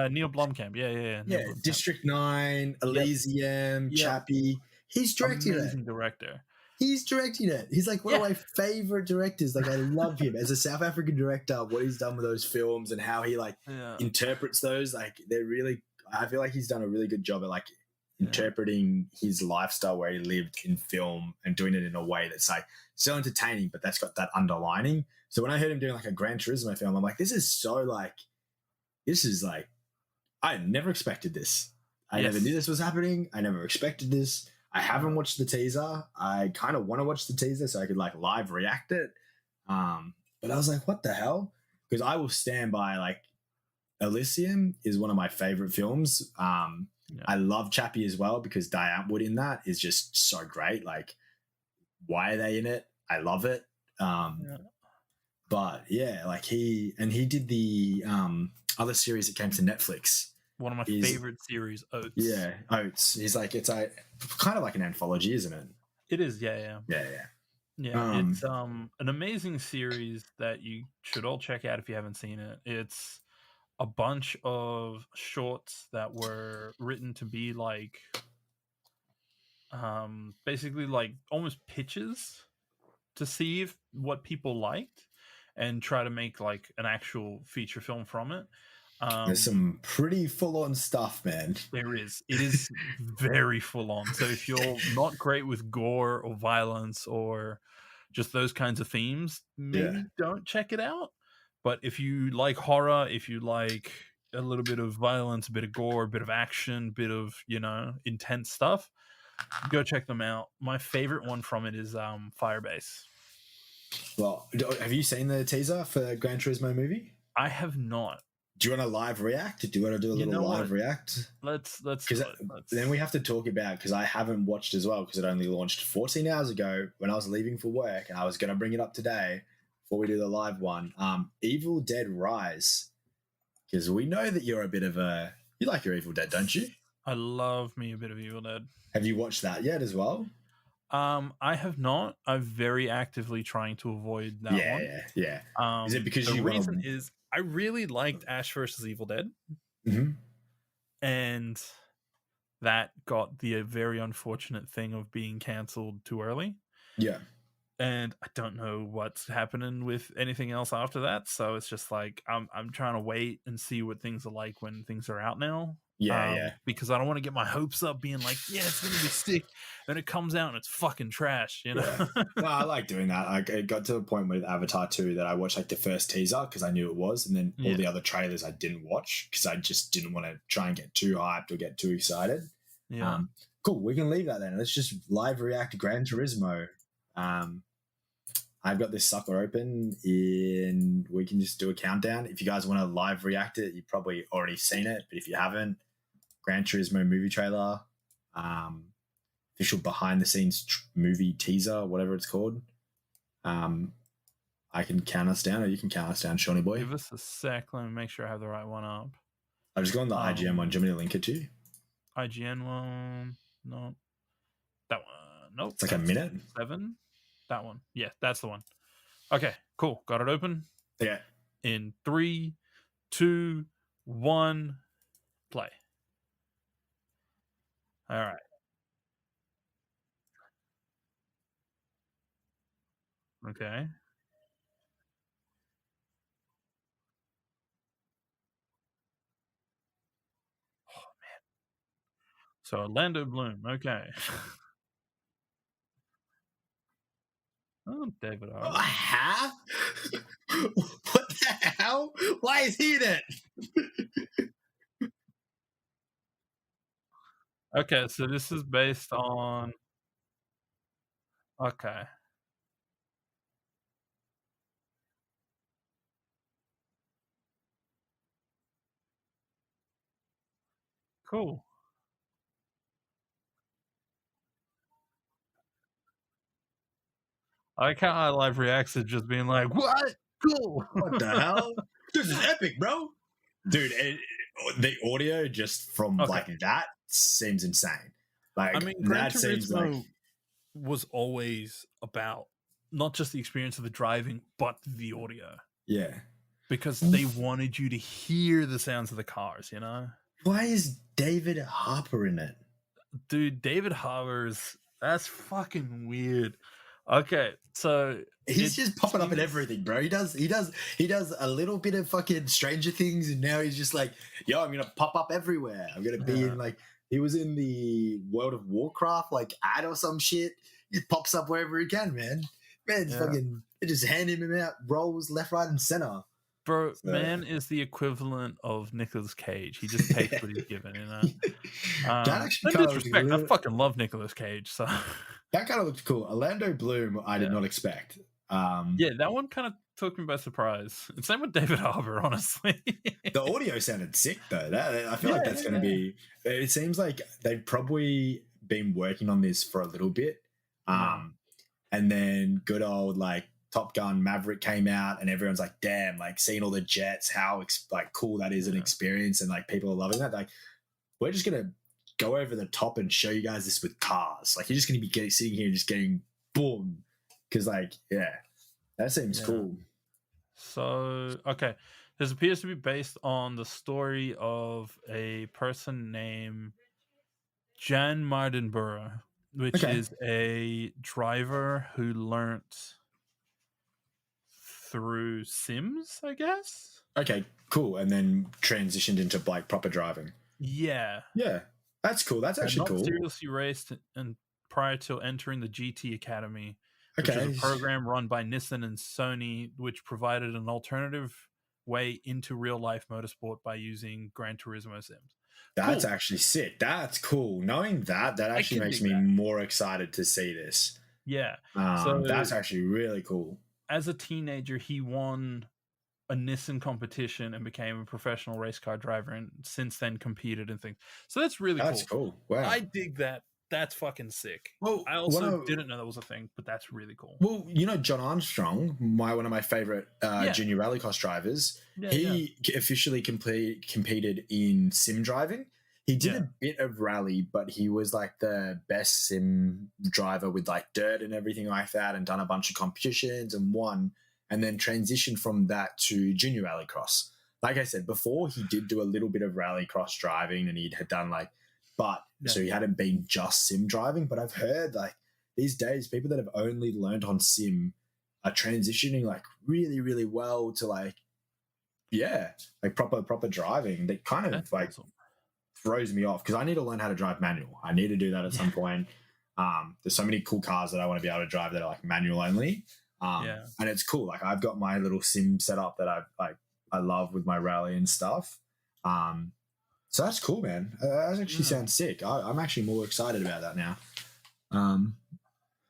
Neil Blomkamp. Yeah. Yeah, District 9, Elysium, Chappie. He's directing it. Amazing director. He's directing it. He's like one of my favorite directors. Like, I love him as a South African director. What he's done with those films and how he interprets those. Like, they're really. I feel like he's done a really good job at like interpreting his lifestyle where he lived in film and doing it in a way that's like so entertaining, but that's got that underlining. So when I heard him doing like a Gran Turismo film, I'm like, this is like, I never expected this. I never knew this was happening. I never expected this. I haven't watched the teaser. I kind of want to watch the teaser so I could like live react it. But I was like, what the hell? Because I will stand by like Elysium is one of my favorite films. I love Chappie as well because Diane Wood in that is just so great. Like, why are they in it? I love it. But yeah, like he did the other series that came to Netflix. One of my favorite series, Oates. Yeah, Oates. He's like, it's kind of like an anthology, isn't it? It is, yeah. It's an amazing series that you should all check out if you haven't seen it. It's a bunch of shorts that were written to be like, basically like almost pitches to see what people liked and try to make like an actual feature film from it. There's some pretty full-on stuff, man. There is. It is very full-on. So if you're not great with gore or violence or just those kinds of themes, maybe don't check it out. But if you like horror, if you like a little bit of violence, a bit of gore, a bit of action, a bit of, intense stuff, go check them out. My favorite one from it is Firebase. Well, have you seen the teaser for Gran Turismo movie? I have not. Do you want to live react? Do you want to do a little live react? Let's because then we have to talk about, because I haven't watched as well, because it only launched 14 hours ago when I was leaving for work, and I was going to bring it up today before we do the live one. Evil Dead Rise, because we know that you're a bit of you like your Evil Dead, don't you? I love me a bit of Evil Dead. Have you watched that yet as well? I have not. I'm very actively trying to avoid that one. Yeah. Is it because the reason is I really liked Ash vs. Evil Dead, and that got the very unfortunate thing of being cancelled too early. Yeah. And I don't know what's happening with anything else after that, so it's just like I'm trying to wait and see what things are like when things are out now. Yeah. Because I don't want to get my hopes up being like, yeah, it's gonna be sick, then it comes out and it's fucking trash, you know. Yeah. No, I like doing that. Like, it got to a point with Avatar 2 that I watched like the first teaser because I knew it was, and then all the other trailers I didn't watch because I just didn't want to try and get too hyped or get too excited. Yeah. Cool. We can leave that then. Let's just live react to Gran Turismo. I've got this sucker open and we can just do a countdown. If you guys want to live react it, you've probably already seen it, but if you haven't, Gran Turismo movie trailer, official behind the scenes movie teaser, whatever it's called. I can count us down, or you can count us down, Shawnee boy. Give us a sec. Let me make sure I have the right one up. I'll just go on the IGN one. Do you want me to link it to you? IGN one? No. That one. Nope. It's like a minute. 7. That one. Yeah, that's the one. Okay, cool. Got it open. Yeah. In 3, 2, 1, play. All right. Okay. Oh, man. So Orlando Bloom. Okay. Oh, David Harbour. Huh? What the hell? Why is he in it? Okay, so this is based on... Okay. Cool. I like how live reacts it just being like, what? Cool. What the hell? This is epic, bro. Dude, the audio just from like that seems insane. Like, I mean, Gran Turismo was always about not just the experience of the driving, but the audio. Yeah. Because they wanted you to hear the sounds of the cars, you know? Why is David Harbour in it? Dude, David Harbour's... That's fucking weird. Okay, so... He's just popping up in everything, bro. He does a little bit of fucking Stranger Things, and now he's just like, yo, I'm gonna pop up everywhere. I'm gonna be in, like, he was in the World of Warcraft like ad or some shit. He pops up wherever he can, man. Fucking, they just hand him out roles left, right, and center. Bro, so, man is the equivalent of Nicolas Cage. He just takes what he's given, you know. That actually no disrespect, I fucking love Nicolas Cage. So that kind of looked cool. Orlando Bloom, I did not expect. Yeah, that one kind of took me by surprise. And same with David Harbour, honestly. The audio sounded sick, though. I feel like that's going to be... It seems like they've probably been working on this for a little bit. And then good old, like, Top Gun Maverick came out, and everyone's like, damn, like, seeing all the jets, how, like, cool that is an experience, and, like, people are loving that. Like, we're just going to go over the top and show you guys this with cars. Like, you're just going to be sitting here just getting boom. Because, like, that seems cool. So, okay. This appears to be based on the story of a person named Jan Mardenborough, which is a driver who learnt through Sims, I guess. Okay, cool. And then transitioned into, like, proper driving. Yeah. Yeah. That's cool. That's actually cool. Seriously raced and prior to entering the GT Academy. Which is a program run by Nissan and Sony, which provided an alternative way into real life motorsport by using Gran Turismo sims. That's actually sick. That's cool. Knowing that actually makes me more excited to see this. Yeah. So that's actually really cool. As a teenager, he won a Nissan competition and became a professional race car driver, and since then competed and things. So that's really cool. That's cool. Wow. I dig that. That's fucking sick. Well, I also didn't know that was a thing, but that's really cool. Well, John Armstrong, one of my favorite junior rallycross drivers, he officially competed in sim driving. He did a bit of rally, but he was like the best sim driver with like dirt and everything like that, and done a bunch of competitions and won, and then transitioned from that to junior rallycross. Like I said before, he did do a little bit of rallycross driving, and he had done so he hadn't been just sim driving. But I've heard like these days, people that have only learned on sim are transitioning like really, really well to like proper driving. That kind of throws me off because I need to learn how to drive manual. I need to do that at some point. There's so many cool cars that I want to be able to drive that are like manual only. And it's cool. Like I've got my little sim setup that I love with my rally and stuff. So that's cool, man. That actually sounds sick. I'm actually more excited about that now.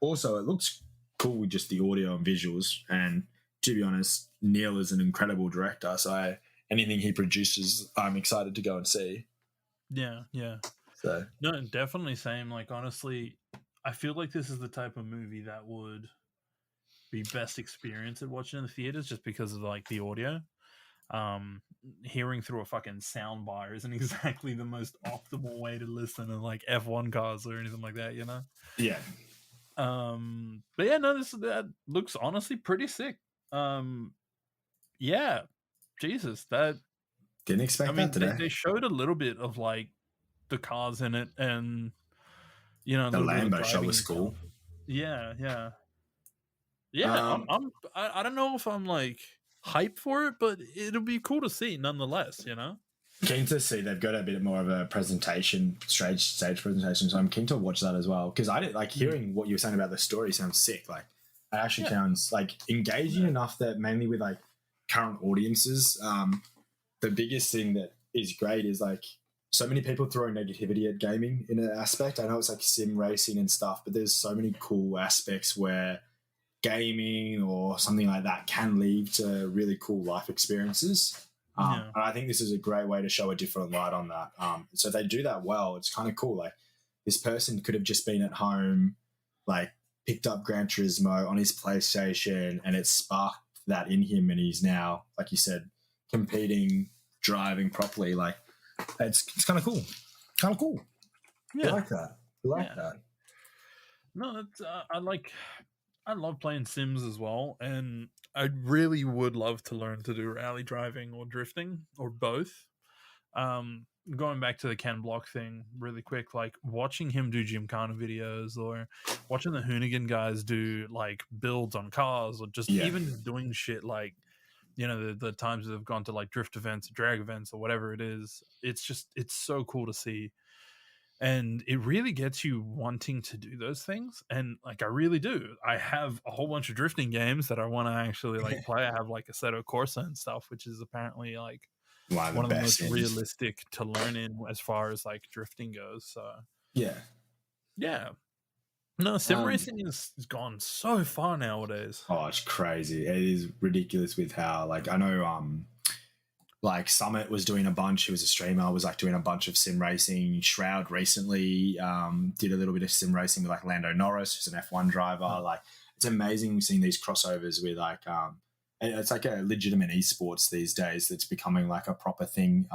Also, it looks cool with just the audio and visuals. And to be honest, Neil is an incredible director. So anything he produces, I'm excited to go and see. Yeah. So no, definitely same. Like honestly, I feel like this is the type of movie that would be best experienced at watching in the theaters just because of like the audio. Hearing through a fucking sound bar isn't exactly the most optimal way to listen to like F1 cars or anything like that, you know? Yeah. But yeah, no, that looks honestly pretty sick. Yeah, Jesus, that didn't expect that today. They showed a little bit of like the cars in it, and you know, the Lambo shot was cool. Yeah. I don't know if I'm like hype for it, but it'll be cool to see nonetheless, you know. Keen to see they've got a bit more of a presentation, stage presentation, so I'm keen to watch that as well because I did like hearing what you were saying about the story sounds sick. Like it actually sounds like engaging enough that mainly with like current audiences. The biggest thing that is great is like so many people throw negativity at gaming in an aspect. I know it's like sim racing and stuff, but there's so many cool aspects where gaming or something like that can lead to really cool life experiences. And I think this is a great way to show a different light on that. So if they do that well, it's kind of cool. Like this person could have just been at home, like picked up Gran Turismo on his PlayStation, and it sparked that in him, and he's now, like you said, competing, driving properly. Like it's kind of cool. Yeah, I like that. That. No, that's I love playing Sims as well, and I really would love to learn to do rally driving or drifting or both. Going back to the Ken Block thing really quick, like watching him do Gymkhana videos or watching the Hoonigan guys do like builds on cars or just even doing shit like, you know, the times that they've gone to like drift events, drag events or whatever it is. It's so cool to see. And it really gets you wanting to do those things. And like, I really do. I have a whole bunch of drifting games that I want to actually like play. I have like Assetto Corsa and stuff, which is apparently like one of the most realistic to learn in as far as like drifting goes. So yeah. No, sim racing has gone so far nowadays. Oh, it's crazy. It is ridiculous with how like I know like Summit was doing a bunch. He was a streamer, was like doing a bunch of sim racing. Shroud recently did a little bit of sim racing with like Lando Norris, who's an F1 driver. Like it's amazing seeing these crossovers with like it's like a legitimate esports these days that's becoming like a proper thing.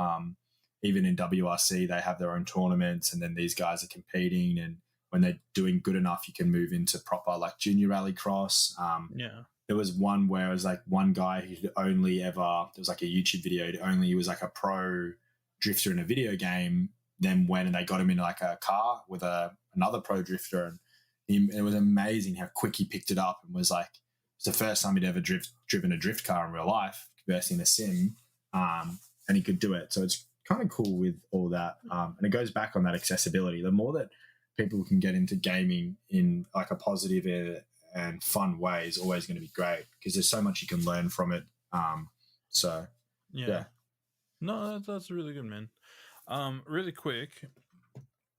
Even in WRC, they have their own tournaments, and then these guys are competing. And when they're doing good enough, you can move into proper like junior rallycross. There was one where it was like one guy who only ever, there was like a YouTube video, he was like a pro drifter in a video game, then went and they got him in like a car with another pro drifter. And it was amazing how quick he picked it up and was like, it's the first time he'd ever driven a drift car in real life versus a sim. And he could do it. So it's kind of cool with all that. And it goes back on that accessibility. The more that people can get into gaming in like a positive and fun way is always going to be great because there's so much you can learn from it. So Yeah. No, that's really good, man. Really quick,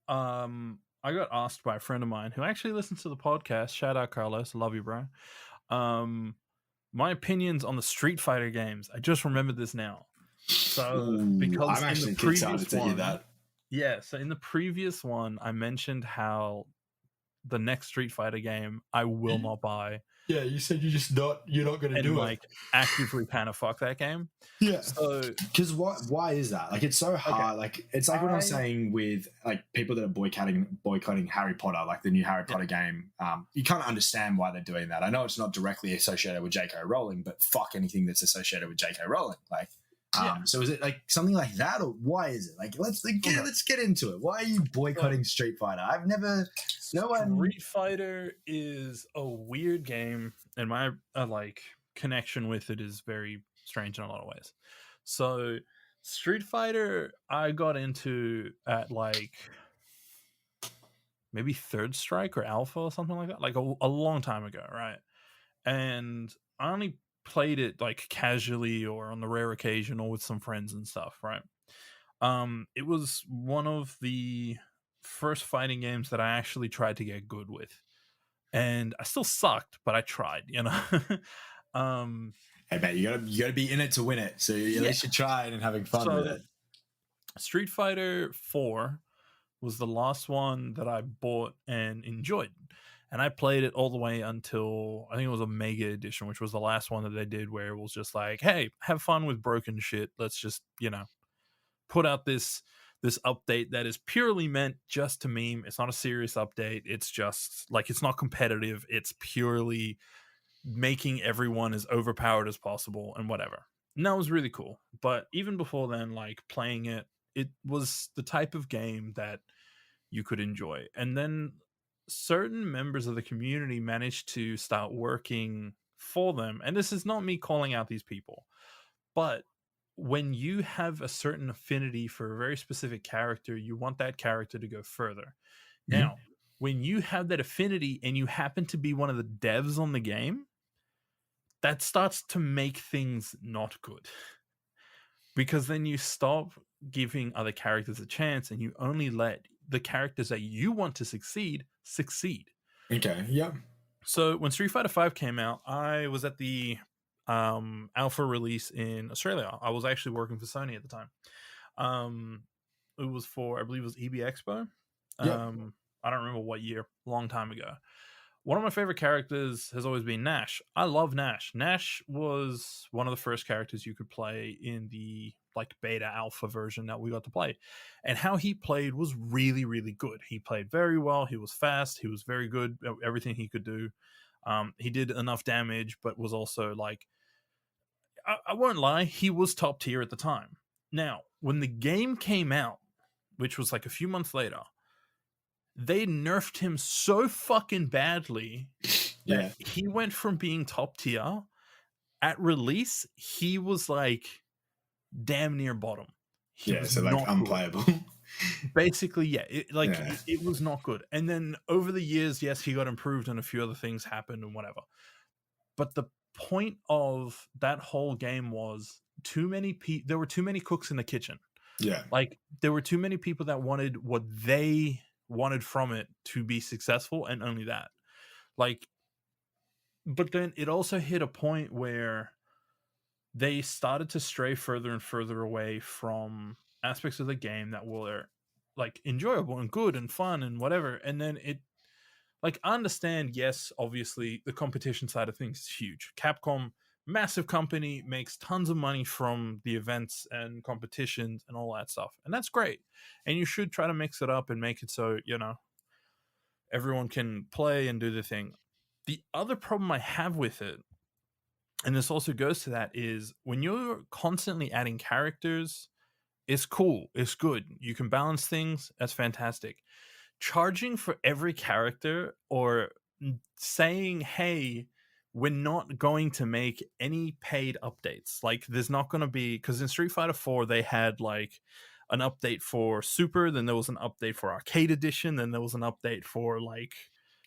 I got asked by a friend of mine who actually listens to the podcast. Shout out Carlos, love you, bro. My opinions on the Street Fighter games. I just remembered this now. So because I'm in the actually previous excited to hear one, that. yeah, so in the previous one, I mentioned how the next Street Fighter game I will not buy. Yeah, you said you're not going to And do like actively kind of fuck that game. Yeah. So because why is that? Like, it's so hard. okay, Like, it's like what I was saying with like people that are boycotting Harry Potter, like the new Harry Potter game. You can't understand why they're doing that. I know it's not directly associated with J.K. Rowling, but fuck anything that's associated with J.K. Rowling. Like, so is it like something like that, or why is it? Like, let's get into it. Why are you boycotting Street Fighter? I've never. No one. Street Fighter is a weird game, and my like connection with it is very strange in a lot of ways. So, Street Fighter, I got into at like maybe Third Strike or Alpha or something like that, like a long time ago, right? And I only played it like casually or on the rare occasion or with some friends and stuff, right? It was one of the first fighting games that I actually tried to get good with, and I still sucked, but I tried, you know. Hey man, you gotta be in it to win it. So at least you're trying and having fun with it. Street Fighter 4 was the last one that I bought and enjoyed. And I played it all the way until I think it was a Mega Edition, which was the last one that they did, where it was just like, hey, have fun with broken shit. Let's just, put out this update that is purely meant just to meme. It's not a serious update. It's just like, it's not competitive. It's purely making everyone as overpowered as possible and whatever. And that was really cool. But even before then, like playing it, it was the type of game that you could enjoy. And then certain members of the community managed to start working for them. And this is not me calling out these people, but when you have a certain affinity for a very specific character, you want that character to go further. Now, when you have that affinity and you happen to be one of the devs on the game, that starts to make things not good. Because then you stop giving other characters a chance and you only let the characters that you want to succeed. Okay, yep. So when Street Fighter V came out, I was at the alpha release in Australia. I was actually working for Sony at the time. It was for, I believe it was EB Expo. Yep. I don't remember what year, long time ago. One of my favorite characters has always been Nash. I love Nash. Nash was one of the first characters you could play in the like beta alpha version that we got to play. And how he played was really, really good. He played very well. He was fast. He was very good at everything he could do. He did enough damage, but was also like, I won't lie, he was top tier at the time. Now, when the game came out, which was like a few months later, they nerfed him so fucking badly that he went from being top tier at release. He was like damn near bottom. He was so like unplayable. Basically, yeah. It was not good. And then over the years, yes, he got improved and a few other things happened and whatever. But the point of that whole game was there were too many cooks in the kitchen. Yeah. Like there were too many people that wanted what they wanted from it to be successful, and only that. Like, but then it also hit a point where they started to stray further and further away from aspects of the game that were like enjoyable and good and fun and whatever. And then it, like, I understand, yes, obviously the competition side of things is huge. Capcom, massive company, makes tons of money from the events and competitions and all that stuff. And that's great. And you should try to mix it up and make it so, everyone can play and do the thing. The other problem I have with it, and this also goes to that, is when you're constantly adding characters, it's cool, it's good. You can balance things, that's fantastic. Charging for every character or saying, hey, we're not going to make any paid updates. Like, there's not going to be, because in Street Fighter 4, they had like an update for Super, then there was an update for Arcade Edition, then there was an update for like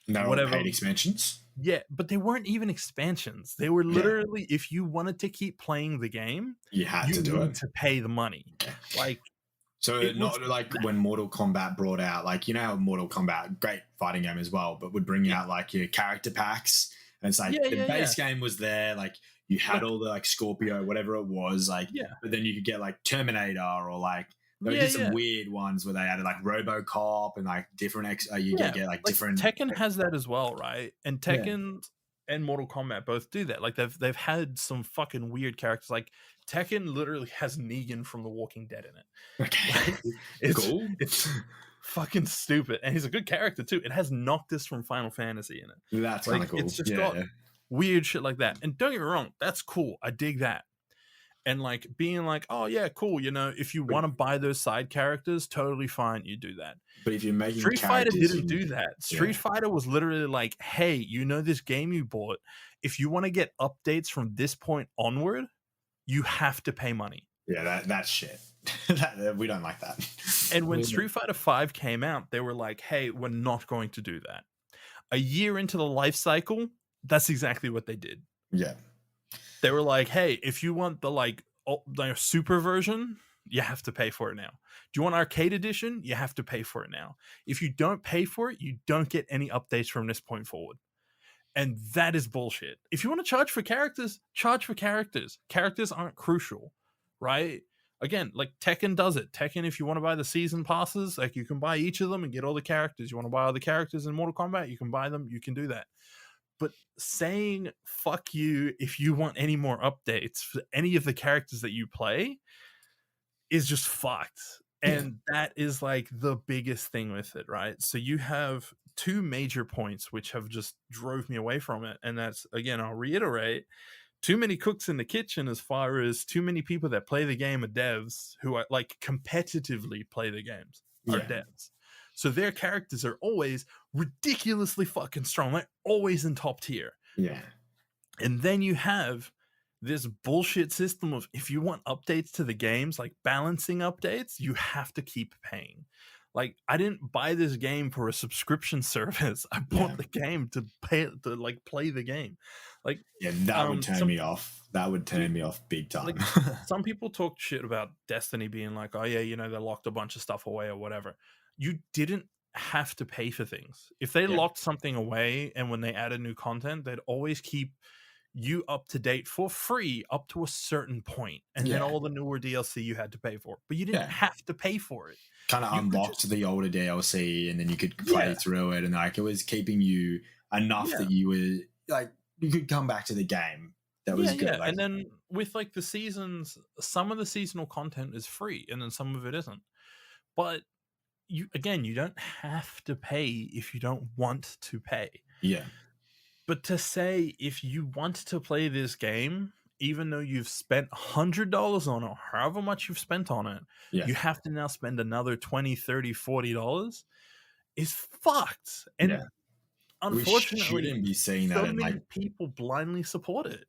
whatever paid expansions. Yeah, but they weren't even expansions. They were literally, if you wanted to keep playing the game, you had to do it to pay the money. Like, so not like when Mortal Kombat brought out, like, you know how Mortal Kombat, great fighting game as well, but would bring out like your character packs, and it's like the base game was there, like you had all the like Scorpio, whatever it was, like, but then you could get like Terminator, or like there were just some weird ones where they added like RoboCop and like different you get like different. Tekken has that as well, right? And Tekken and Mortal Kombat both do that. Like they've had some fucking weird characters. Like Tekken literally has Negan from The Walking Dead in it. Okay, like, it's cool. It's fucking stupid, and he's a good character too. It has Noctis from Final Fantasy in it. That's kind of cool. It's just got weird shit like that. And don't get me wrong, that's cool. I dig that. And like being like, oh yeah, cool. You know, if you want to buy those side characters, totally fine. You do that. But if you're making Street Fighter didn't do that. Street Fighter was literally like, hey, you know this game you bought, if you want to get updates from this point onward, you have to pay money. Yeah, that's shit. We don't like that. And when Street Fighter 5 came out, they were like, hey, we're not going to do that. A year into the life cycle, that's exactly what they did. Yeah. They were like, hey, if you want the super version, you have to pay for it now. Do you want arcade edition? You have to pay for it now. If you don't pay for it, you don't get any updates from this point forward. And that is bullshit. If you want to charge for characters, charge for characters. Characters aren't crucial, right? Again, like Tekken does it. Tekken, if you want to buy the season passes, like you can buy each of them and get all the characters. You want to buy all the characters in Mortal Kombat, you can buy them. You can do that. But saying fuck you if you want any more updates for any of the characters that you play is just fucked. And that is like the biggest thing with it, right? So you have two major points which have just drove me away from it. And that's, again, I'll reiterate, too many cooks in the kitchen, as far as too many people that play the game are devs who are like competitively play the games are devs. So their characters are always ridiculously fucking strong. They're always in top tier. Yeah. And then you have this bullshit system of, if you want updates to the games, like balancing updates, you have to keep paying. Like, I didn't buy this game for a subscription service. I bought the game to play the game. Like, that would turn me off. That would turn me off big time. Like, some people talk shit about Destiny being like, oh yeah, you know, they locked a bunch of stuff away or whatever. You didn't have to pay for things. If they locked something away, and when they added new content, they'd always keep you up to date for free up to a certain point, and then all the newer DLC you had to pay for, but you didn't have to pay for it. Kind of unlocked the older DLC, and then you could play through it, and like it was keeping you enough that you were like, you could come back to the game. That was good. Like, and then with like the seasons, some of the seasonal content is free, and then some of it isn't. But you don't have to pay if you don't want to pay. Yeah. But to say, if you want to play this game, even though you've spent $100 on it, or however much you've spent on it, you have to now spend another $20, $30, $40 is fucked. And unfortunately, we shouldn't be seeing that. So many people blindly support it.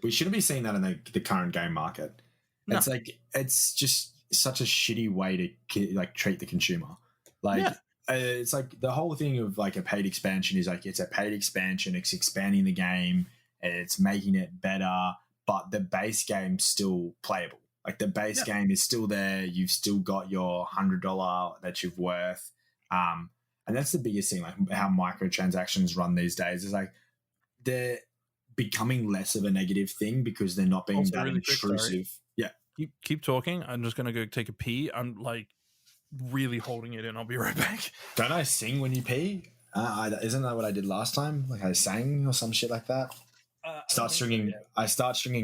We shouldn't be seeing that in the current game market. No. It's like, it's just such a shitty way to like treat the consumer. Like, it's like the whole thing of like a paid expansion is like, it's a paid expansion, it's expanding the game, it's making it better, but the base game's still playable. Like the base game is still there. You've still got your $100 that you've worth. And that's the biggest thing, like how microtransactions run these days, is like they're becoming less of a negative thing because they're not being also that really intrusive. Keep talking. I'm just going to go take a pee. I'm like really holding it in. I'll be right back. Don't I sing when you pee? Isn't that what I did last time? Like I sang or some shit like that. I start singing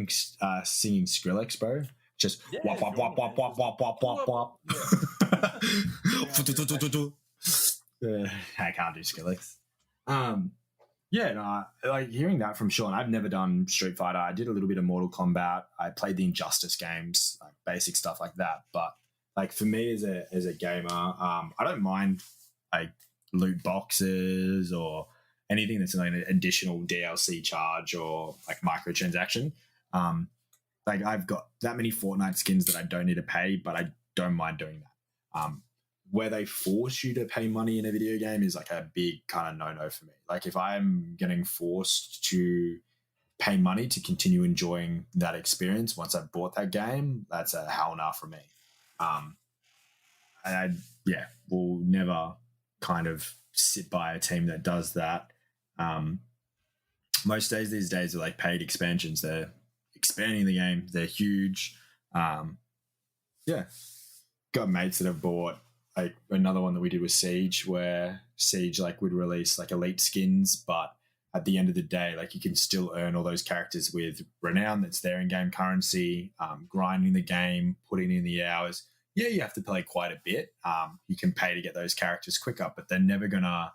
Skrillex, bro. Just wop wop wop wop wop wop wop wop wop. I can't do Skrillex. Like hearing that from Sean. I've never done Street Fighter. I did a little bit of Mortal Kombat. I played the Injustice games, like basic stuff like that. But like for me as a gamer, I don't mind like loot boxes or anything that's like an additional DLC charge or like microtransaction. Like I've got that many Fortnite skins that I don't need to pay, but I don't mind doing that. where they force you to pay money in a video game is like a big kind of no-no for me. Like if I'm getting forced to pay money to continue enjoying that experience once I've bought that game, that's a hell no for me. I will never kind of sit by a team that does that. Most days these days are like paid expansions. They're expanding the game. They're huge. Got mates that have bought like another one that we did with Siege, where Siege like would release like elite skins, but at the end of the day, like you can still earn all those characters with renown that's there in game currency, grinding the game, putting in the hours. Yeah, you have to play quite a bit. You can pay to get those characters quicker, but they're never gonna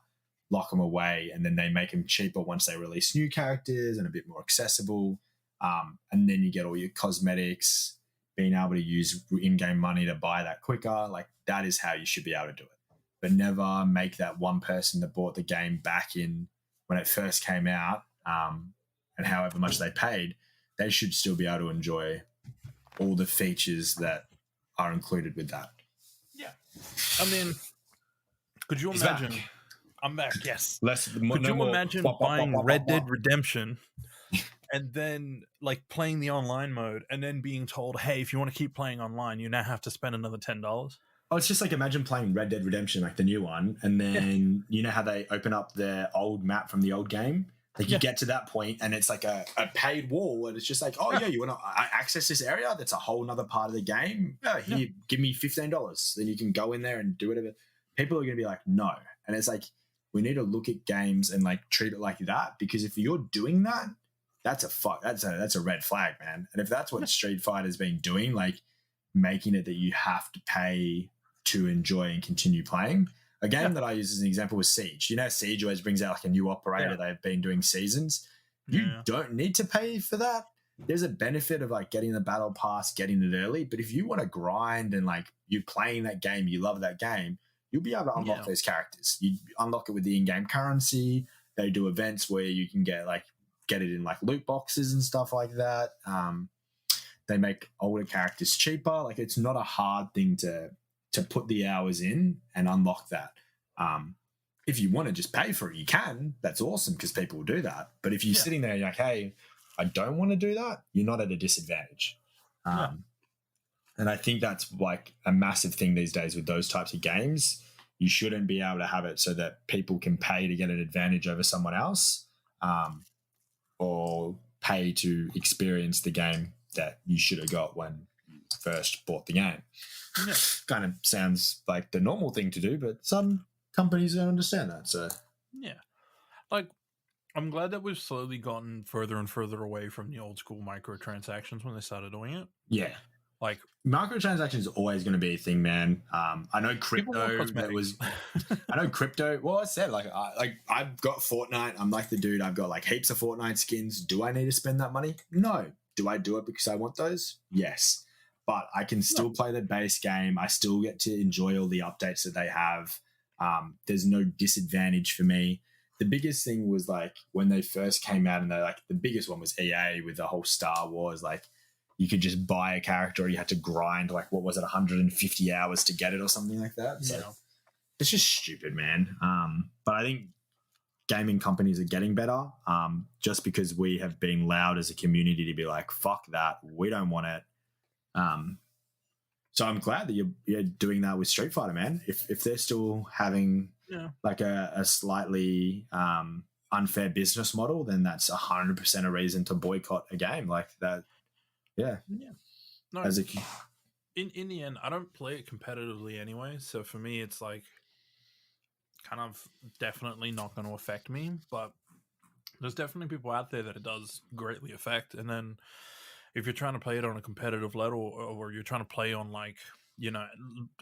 lock them away, and then they make them cheaper once they release new characters and a bit more accessible. And then you get all your cosmetics, being able to use in-game money to buy that quicker. Like that is how you should be able to do it. But never make that one person that bought the game back in when it first came out, and however much they paid, they should still be able to enjoy all the features that are included with that. Yeah. I mean, could you imagine? Back. I'm back, yes. Could you imagine buying Red Dead Redemption and then like playing the online mode and then being told, hey, if you want to keep playing online, you now have to spend another $10? Oh, it's just like imagine playing Red Dead Redemption, like the new one, and then you know how they open up their old map from the old game? Like you get to that point and it's like a paid wall, and it's just like, oh yeah, you want to access this area? That's a whole nother part of the game. Here, give me $15. Then you can go in there and do whatever. People are going to be like, no. And it's like, we need to look at games and like treat it like that, because if you're doing that, that's a red flag, man. And if that's what Street Fighter's been doing, like making it that you have to pay to enjoy and continue playing. A game that I use as an example was Siege. You know, Siege always brings out like a new operator. They've been doing seasons. You don't need to pay for that. There's a benefit of like getting the battle pass, getting it early. But if you want to grind and like you're playing that game, you love that game, you'll be able to unlock those characters. You unlock it with the in-game currency. They do events where you can get it in like loot boxes and stuff like that. They make older characters cheaper. Like it's not a hard thing to put the hours in and unlock that. If you want to just pay for it, you can. That's awesome because people will do that. But if you're sitting there and you're like, hey, I don't want to do that, you're not at a disadvantage. And I think that's like a massive thing these days with those types of games. You shouldn't be able to have it so that people can pay to get an advantage over someone else, or pay to experience the game that you should have got when you first bought the game. Yeah. Kind of sounds like the normal thing to do, but some companies don't understand that. So yeah, like I'm glad that we've slowly gotten further and further away from the old school microtransactions when they started doing it. Yeah, like microtransactions is always going to be a thing, man. I know crypto. I know crypto. Well, I said I've got Fortnite. I'm like the dude. I've got like heaps of Fortnite skins. Do I need to spend that money? No. Do I do it because I want those? Yes. But I can still play the base game. I still get to enjoy all the updates that they have. There's no disadvantage for me. The biggest thing was like when they first came out, and they like the biggest one was EA with the whole Star Wars. Like you could just buy a character, or you had to grind like what was it, 150 hours to get it or something like that. So it's just stupid, man. But I think gaming companies are getting better, just because we have been loud as a community to be like, fuck that, we don't want it. So I'm glad that you're doing that with Street Fighter, man. If they're still having like a slightly unfair business model, then that's 100% a reason to boycott a game like that. Yeah. No, as a in the end, I don't play it competitively anyway, so for me it's like kind of definitely not going to affect me, but there's definitely people out there that it does greatly affect. And then if you're trying to play it on a competitive level, or you're trying to play on like, you know,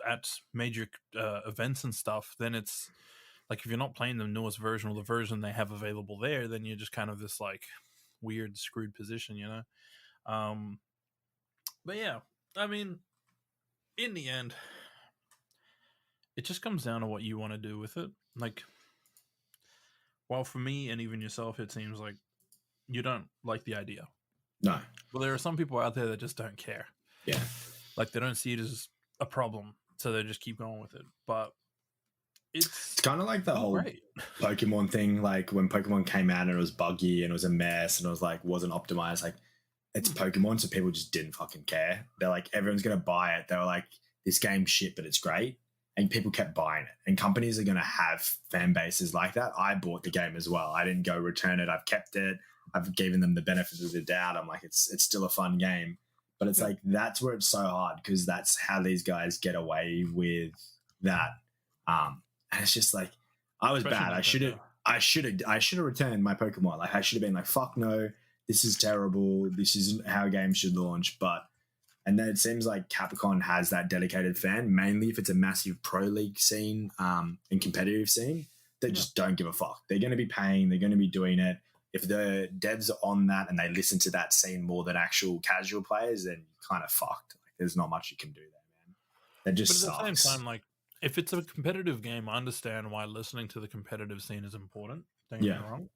at major events and stuff, then it's like if you're not playing the newest version or the version they have available there, then you're just kind of this like weird screwed position, you know. But yeah, I mean, in the end, it just comes down to what you want to do with it. Like, well, for me and even yourself, it seems like you don't like the idea. No. Well, there are some people out there that just don't care. Yeah. Like they don't see it as a problem. so they just keep going with it. But it's kind of like the whole great. Pokemon thing. Like when Pokemon came out and it was buggy and it was a mess and it was like wasn't optimized. Like it's Pokemon, so people just didn't fucking care. They're like, everyone's gonna buy it. They were like, this game's shit, but it's great. And people kept buying it. And companies are gonna have fan bases like that. I bought the game as well. I didn't go return it. I've kept it. I've given them the benefit of the doubt. I'm like, it's still a fun game. But it's like that's where it's so hard because that's how these guys get away with that. And it's just like I was bad. I should have returned my Pokemon. Like I should have been like, fuck no, this is terrible. This isn't how games should launch. And then it seems like Capcom has that dedicated fan, mainly if it's a massive pro league scene and competitive scene that just don't give a fuck. They're going to be paying. They're going to be doing it. If the devs are on that and they listen to that scene more than actual casual players, then you're kind of fucked. Like, there's not much you can do there, man. That just sucks. But at the same time, like, if it's a competitive game, I understand why listening to the competitive scene is important. Don't get me wrong.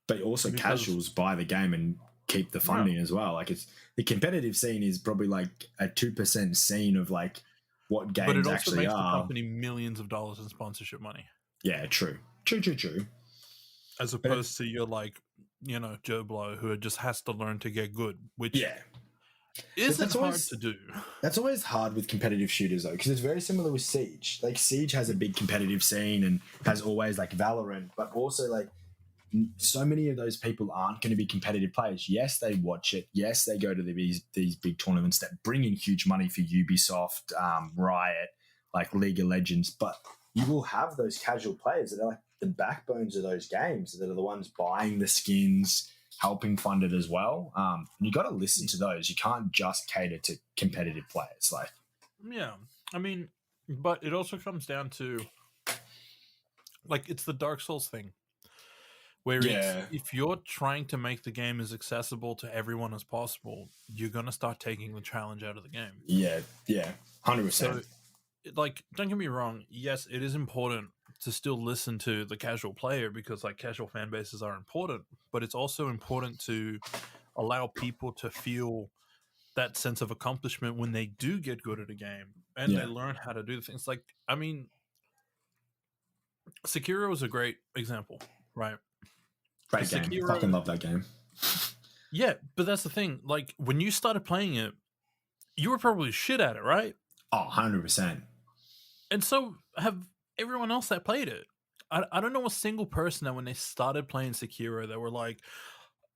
But also casuals buy the game and keep the funding as well. Like it's the competitive scene is probably like a 2% scene of like what games actually are. But it also makes the company millions of dollars in sponsorship money. Yeah, true. As opposed to you're like, Joe Blow who just has to learn to get good, which isn't hard to do. That's always hard with competitive shooters though, because it's very similar with Siege. Like Siege has a big competitive scene and has always like Valorant, but also like so many of those people aren't going to be competitive players. Yes, they watch it. Yes, they go to these big tournaments that bring in huge money for Ubisoft, Riot, like League of Legends. But you will have those casual players that are like the backbones of those games, that are the ones buying the skins, helping fund it as well. And you got to listen to those. You can't just cater to competitive players. Like, yeah, I mean, but it also comes down to like it's the Dark Souls thing. Where if you're trying to make the game as accessible to everyone as possible, you're going to start taking the challenge out of the game. Yeah, 100%. So, like, don't get me wrong. Yes, it is important to still listen to the casual player because, like, casual fan bases are important. But it's also important to allow people to feel that sense of accomplishment when they do get good at a game and they learn how to do things. Like, I mean, Sekiro is a great example, right? Great game. Sekiro, fucking love that game. Yeah, but that's the thing. Like, when you started playing it, you were probably shit at it, right? Oh, 100%. And so have everyone else that played it. I don't know a single person that when they started playing Sekiro, they were like,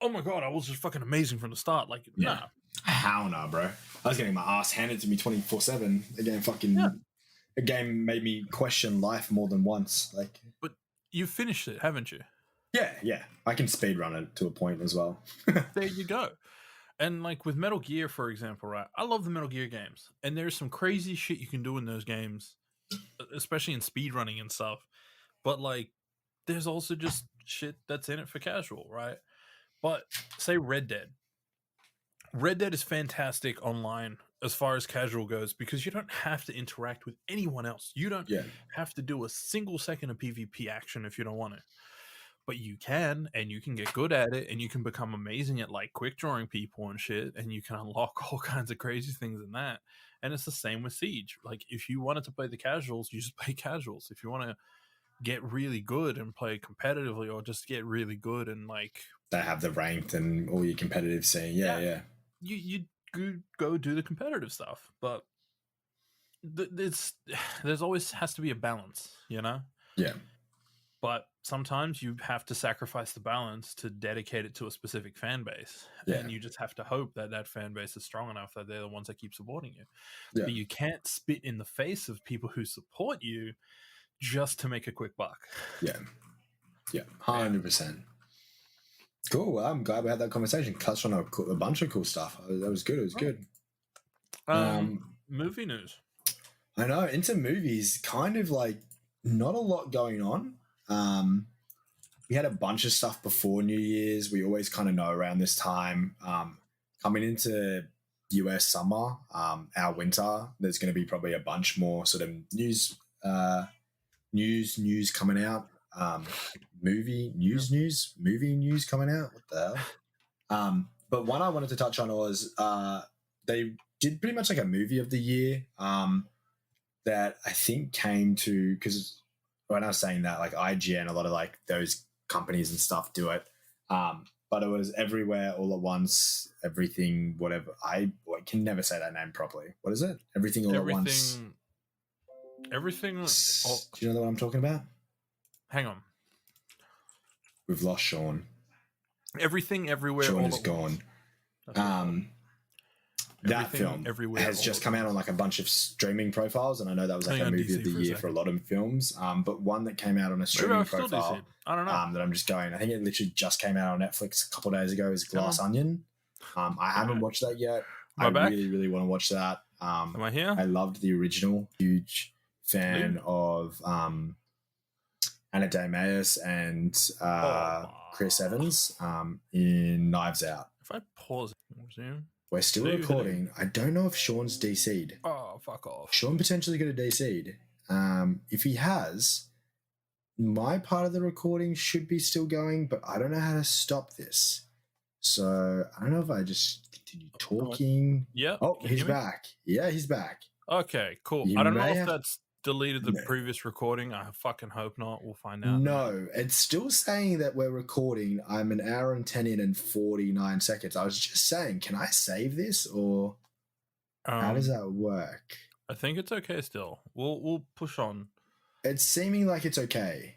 oh my god, I was just fucking amazing from the start. Like, nah. Hell no, bro. I was getting my ass handed to me 24/7. A game made me question life more than once. Like, but you finished it, haven't you? Yeah. I can speedrun it to a point as well. There you go. And like with Metal Gear, for example, right? I love the Metal Gear games. And there's some crazy shit you can do in those games, especially in speedrunning and stuff. But like, there's also just shit that's in it for casual, right? But say Red Dead. Red Dead is fantastic online as far as casual goes because you don't have to interact with anyone else. You don't have to do a single second of PvP action if you don't want to. But you can, and you can get good at it, and you can become amazing at like quick drawing people and shit, and you can unlock all kinds of crazy things in that. And it's the same with Siege. Like if you wanted to play the casuals, you just play casuals. If you want to get really good and play competitively, or just get really good and like they have the ranked and all your competitive scene. Yeah. You go do the competitive stuff, but there's always has to be a balance, you know? Yeah. But sometimes you have to sacrifice the balance to dedicate it to a specific fan base. Yeah. And you just have to hope that that fan base is strong enough that they're the ones that keep supporting you. Yeah. But you can't spit in the face of people who support you just to make a quick buck. Yeah. 100%. Cool. Well, I'm glad we had that conversation. Touched on a bunch of cool stuff. That was good. It was good. Movie news. I know. Into movies, kind of like not a lot going on. We had a bunch of stuff before New Year's. We always kind of know around this time. Coming into US summer, our winter, there's going to be probably a bunch more sort of news coming out. Movie news coming out. What the hell? But one I wanted to touch on was they did pretty much like a movie of the year. that I think came to, because when I was saying that, like IGN, a lot of like those companies and stuff do it. But it was Everywhere All at Once, Everything, whatever. I can never say that name properly. What is it? Everything All at Once. Everything. Do you know what I'm talking about? Hang on. We've lost Sean. Everything Everywhere. Sean is gone. That film has just come out on like a bunch of streaming profiles, and I know that was like a movie of the year for a lot of films. But one that came out on a streaming profile, I don't know. That I'm just going. I think it literally just came out on Netflix a couple of days ago. Is Glass Onion. I haven't watched that yet. I really, really want to watch that. Am I here? I loved the original. Huge fan of Anna de Armas and Chris Evans in Knives Out. If I pause it, resume. We're still recording. I don't know if Sean's DC'd. Oh, fuck off. Sean potentially could have DC'd. If he has, my part of the recording should be still going, but I don't know how to stop this. So I don't know if I just continue talking. Yeah. Oh, he's back. Yeah, he's back. Okay, cool. I don't know if that's deleted the previous recording. I fucking hope not. We'll find out. No, it's still saying that we're recording. I'm an hour and 10 in and 49 seconds. I was just saying, can I save this, or how does that work? I think it's okay still. We'll push on. It's seeming like it's okay.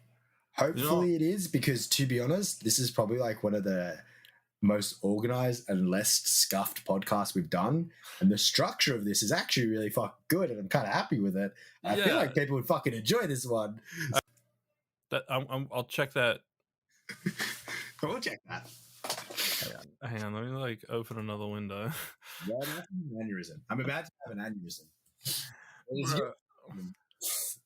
Hopefully it is, because to be honest, this is probably like one of the most organized and less scuffed podcasts we've done, and the structure of this is actually really fucking good, and I'm kind of happy with it. I feel like people would fucking enjoy this one. I'll check that. We'll check that. Hang on, let me like open another window. Yeah, that's an aneurysm. I'm about to have an aneurysm.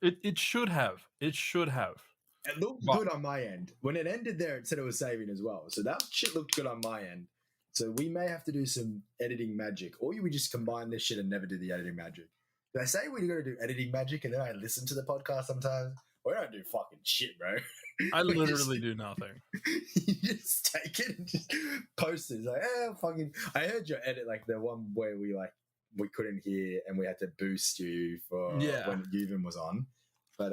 It should have. It should have. It looked good on my end. When it ended there, it said it was saving as well. So that shit looked good on my end. So we may have to do some editing magic, or we just combine this shit and never do the editing magic. Did I say we're going to do editing magic and then I listen to the podcast sometimes? We don't do fucking shit, bro. I literally do nothing. You just take it and just post it. It's like, fucking. I heard your edit, like the one where we couldn't hear and we had to boost you for when Yuvin was on. But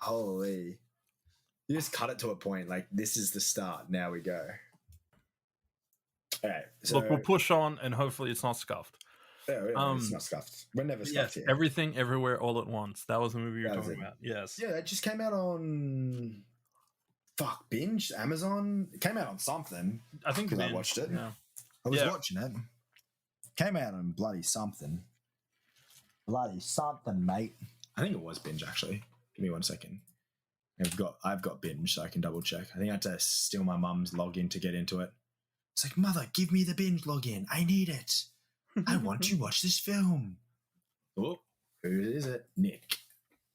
holy, you just cut it to a point. Like, this is the start. Now we go. All right. So, look, we'll push on, and hopefully it's not scuffed. Yeah, it's not scuffed. We're never scuffed here. Everything Everywhere All at Once. That was the movie you're talking about. Yes. Yeah, that just came out on Binge, Amazon. It came out on something. I think I watched it. Yeah. I was watching it. Came out on bloody something. Bloody something, mate. I think it was Binge, actually. Give me 1 second. I've got Binge, so I can double check. I think I had to steal my mum's login to get into it. It's like, mother, give me the Binge login. I need it. I want to watch this film. Oh, who is it? Nick.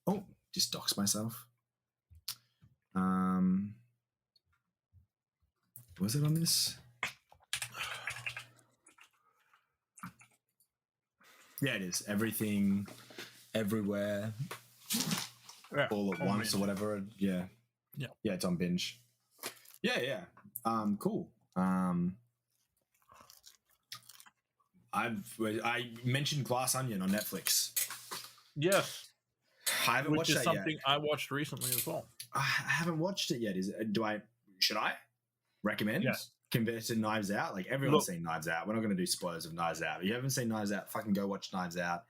Oh, just dox myself. Was it on this? Yeah, it is. Everything, Everywhere, All at Once, or whatever. Yeah, it's on Binge. Yeah. Cool. I mentioned Glass Onion on Netflix. Yes, I haven't watched that yet. Something I watched recently as well. I haven't watched it yet. Should I recommend? Yes. Compared to Knives Out, like everyone's seen Knives Out. We're not going to do spoilers of Knives Out. If you haven't seen Knives Out, fucking go watch Knives Out.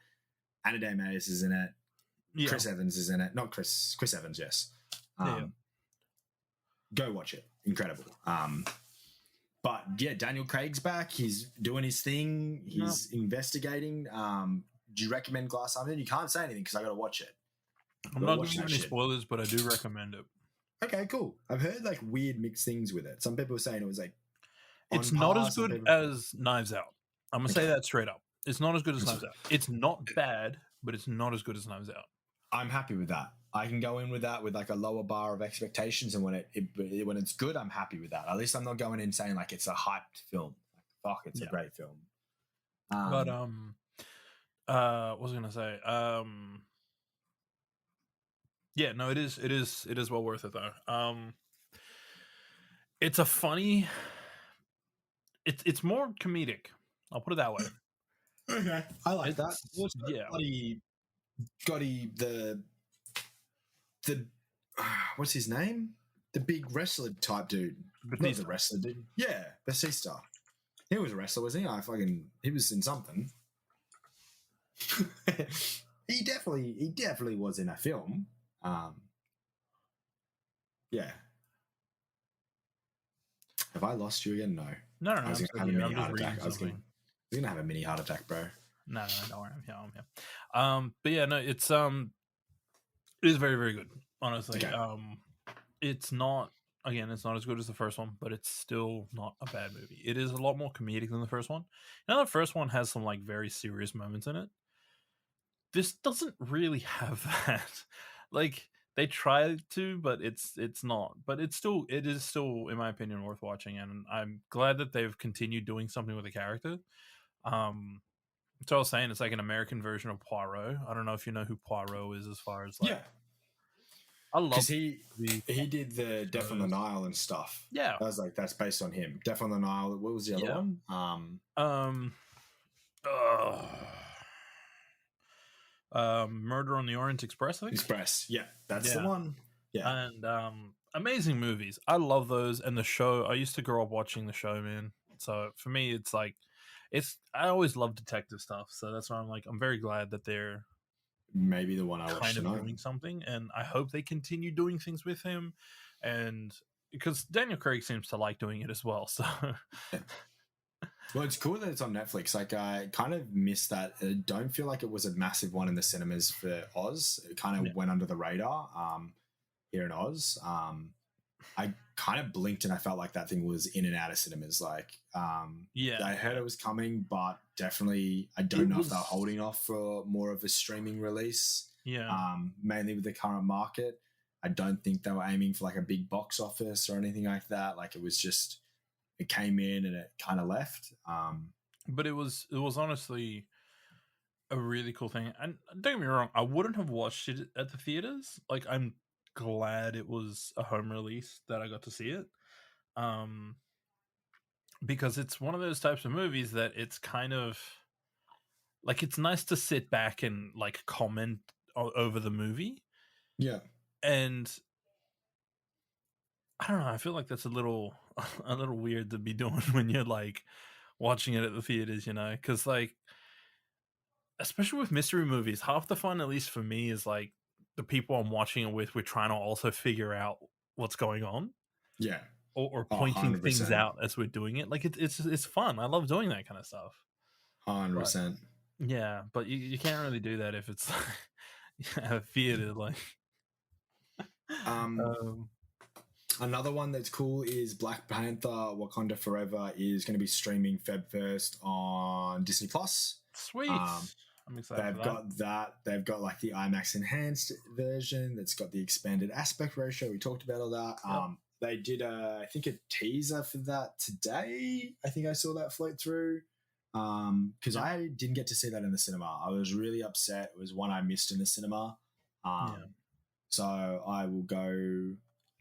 Anna de Armas is in it. Yeah. Chris Evans is in it. Not Chris Evans. Yes. Go watch it. Incredible. But yeah, Daniel Craig's back. He's doing his thing. He's investigating. Do you recommend Glass Onion? You can't say anything because I got to watch it. I'm not giving any spoilers, but I do recommend it. Okay, cool. I've heard like weird mixed things with it. Some people were saying it was like it's not as good as Knives Out. I'm gonna say that straight up. It's not as good as Knives Out. It's not bad, but it's not as good as Knives Out. I'm happy with that. I can go in with that with like a lower bar of expectations, and when when it's good, I'm happy with that. At least I'm not going in saying like it's a hyped film. Like, fuck, it's a great film. But what was I gonna say? Yeah, no, it is well worth it though. It's a funny. It's more comedic. I'll put it that way. Okay, I like that. Yeah. Gotti, the what's his name? The big wrestler type dude. Batista. Not the wrestler dude. Yeah, Batista. He was a wrestler, wasn't he? He was in something. he definitely was in a film. Yeah. Have I lost you again? No. No, I was gonna have a mini heart attack. I was gonna have a mini heart attack, bro. No, don't worry. I'm here. But yeah, no, it is very, very good. Honestly, Okay. it's not. Again, it's not as good as the first one, but it's still not a bad movie. It is a lot more comedic than the first one. Now, the first one has some like very serious moments in it. This doesn't really have that. Like they try to, but it's not. But it is still, in my opinion, worth watching, and I'm glad that they've continued doing something with the character. So I was saying it's like an American version of Poirot. I don't know if you know who Poirot is, as far as like. Yeah. I love because he did the Death on the Nile and stuff. Yeah, I was like, that's based on him. Death on the Nile. What was the other one? Murder on the Orient Express, I think. Express. Yeah, that's the one. Yeah, and amazing movies. I love those. And the show. I used to grow up watching the show, man. So for me, it's like, I always love detective stuff. So that's why I'm very glad that they're maybe the one I watched kind of tonight. Doing something, and I hope they continue doing things with him, and because Daniel Craig seems to like doing it as well. So, well, it's cool that it's on Netflix. Like, I kind of missed that. I don't feel like it was a massive one in the cinemas for Oz. It kind of went under the radar here in Oz. I kind of blinked and I felt like that thing was in and out of cinemas. Like, I heard it was coming, but definitely I don't know if they're holding off for more of a streaming release. Yeah. Mainly with the current market. I don't think they were aiming for like a big box office or anything like that. Like, it was just, it came in and it kind of left. But it was honestly a really cool thing. And don't get me wrong, I wouldn't have watched it at the theaters. Like, I'm glad it was a home release that I got to see it. Because it's one of those types of movies that it's kind of like, it's nice to sit back and like comment over the movie. Yeah. And I don't know, I feel like that's a little weird to be doing when you're like watching it at the theaters, because like, especially with mystery movies, half the fun, at least for me, is like the people I'm watching it with, we're trying to also figure out what's going on. Yeah. Or pointing things out as we're doing it. Like, it's fun. I love doing that kind of stuff. 100%. Yeah, but you can't really do that if it's like a theater. Like, another one that's cool is Black Panther: Wakanda Forever is going to be streaming Feb 1st on Disney Plus. Sweet. I'm excited. They've got that. They've got like the IMAX enhanced version that's got the expanded aspect ratio. We talked about all that. Yep. They did I think a teaser for that today. I think I saw that float through. Because I didn't get to see that in the cinema. I was really upset. It was one I missed in the cinema. So I will go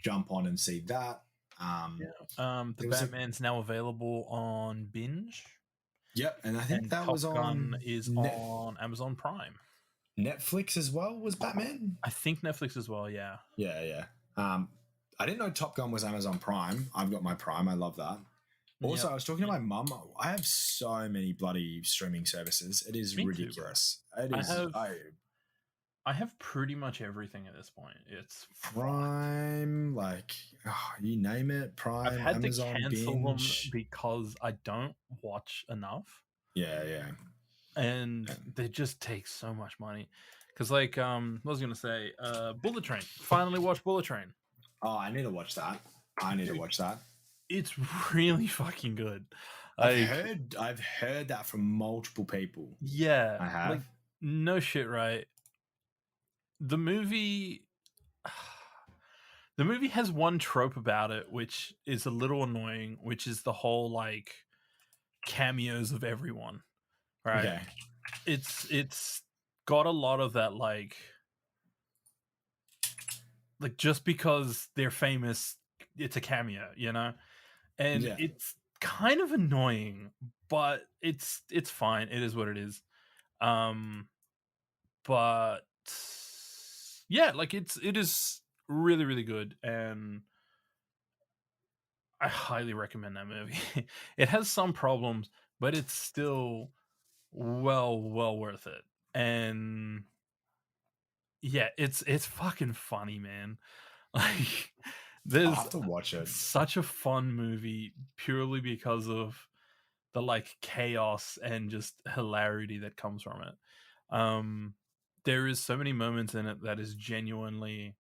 jump on and see that. The Batman's now available on Binge. Yep, and I think that Top was Gun is on Amazon Prime. Netflix as well was Batman? I think Netflix as well, yeah. Yeah. I didn't know Top Gun was Amazon Prime. I've got my Prime. I love that. Also, I was talking to my mum. I have so many bloody streaming services. It is ridiculous. I have pretty much everything at this point. It's Prime, like, you name it. Prime, I've had Amazon, to cancel Binge. them because I don't watch enough. Yeah. And they just take so much money. Because, like, what I was going to say, Bullet Train. Finally watched Bullet Train. Oh, I need to watch that. It's really fucking good. I've heard that from multiple people. Yeah. I have. Like, no shit, right? The movie has one trope about it, which is a little annoying, which is the whole like cameos of everyone, right? Okay. It's got a lot of that, like just because they're famous, it's a cameo, and it's kind of annoying, but it's fine. It is what it is. but yeah, like it is really, really good, and I highly recommend that movie. It has some problems, but it's still well worth it. And yeah, it's fucking funny, man. Like I'll there's have to watch it. such a fun movie purely because of the like chaos and just hilarity that comes from it. There is so many moments in it that is genuinely,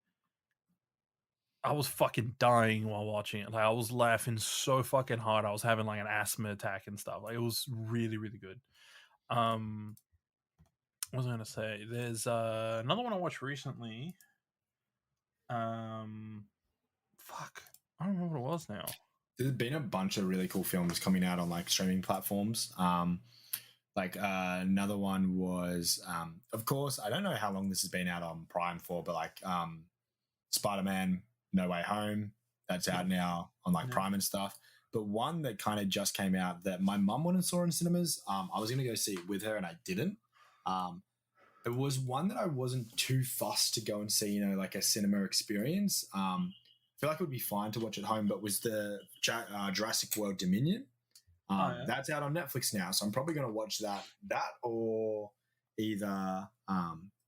I was fucking dying while watching it. Like I was laughing so fucking hard. I was having like an asthma attack and stuff. Like it was really, really good. Um what was I gonna say? There's another one I watched recently. Um fuck. I don't remember what it was now. There's been a bunch of really cool films coming out on like streaming platforms. Another one was, of course, I don't know how long this has been out on Prime for, but like Spider-Man No Way Home, that's out now on like Prime and stuff. But one that kind of just came out that my mum went and saw in cinemas, I was going to go see it with her and I didn't. It was one that I wasn't too fussed to go and see, like a cinema experience. I feel like it would be fine to watch at home, but was the Jurassic World Dominion. That's out on Netflix now, so I'm probably going to watch that or either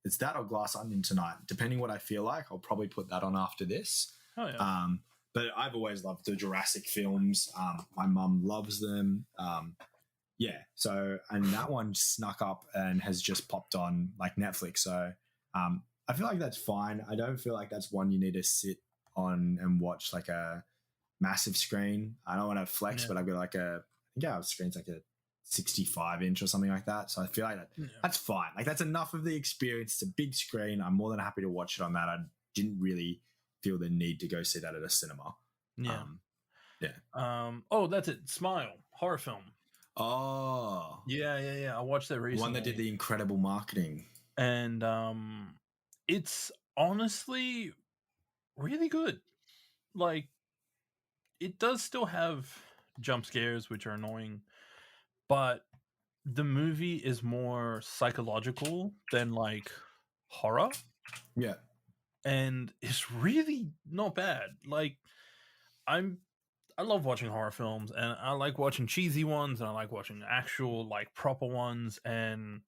it's that or Glass Onion tonight. Depending what I feel like, I'll probably put that on after this. Oh, yeah. But I've always loved the Jurassic films. My mum loves them. So and that one snuck up and has just popped on like Netflix. So I feel like that's fine. I don't feel like that's one you need to sit on and watch like a massive screen. I don't want to flex, but I've got like our screen's like a 65-inch or something like that. So I feel like that's fine. Like that's enough of the experience. It's a big screen. I'm more than happy to watch it on that. I didn't really feel the need to go see that at a cinema. Yeah. That's it. Smile, horror film. Oh. Yeah. I watched that recently. One that did the incredible marketing. And it's honestly really good. Like it does still have jump scares, which are annoying, but the movie is more psychological than like horror. Yeah. And it's really not bad. Like I love watching horror films, and I like watching cheesy ones, and I like watching actual like proper ones, and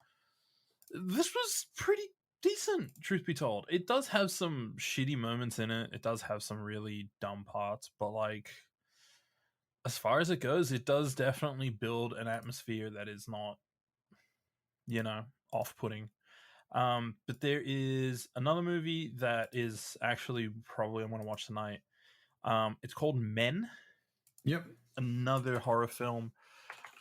this was pretty decent, truth be told. It does have some shitty moments in it. It does have some really dumb parts, but like as far as it goes, it does definitely build an atmosphere that is not, off-putting. But there is another movie that is actually probably I'm going to watch tonight. It's called Men. Yep. Another horror film.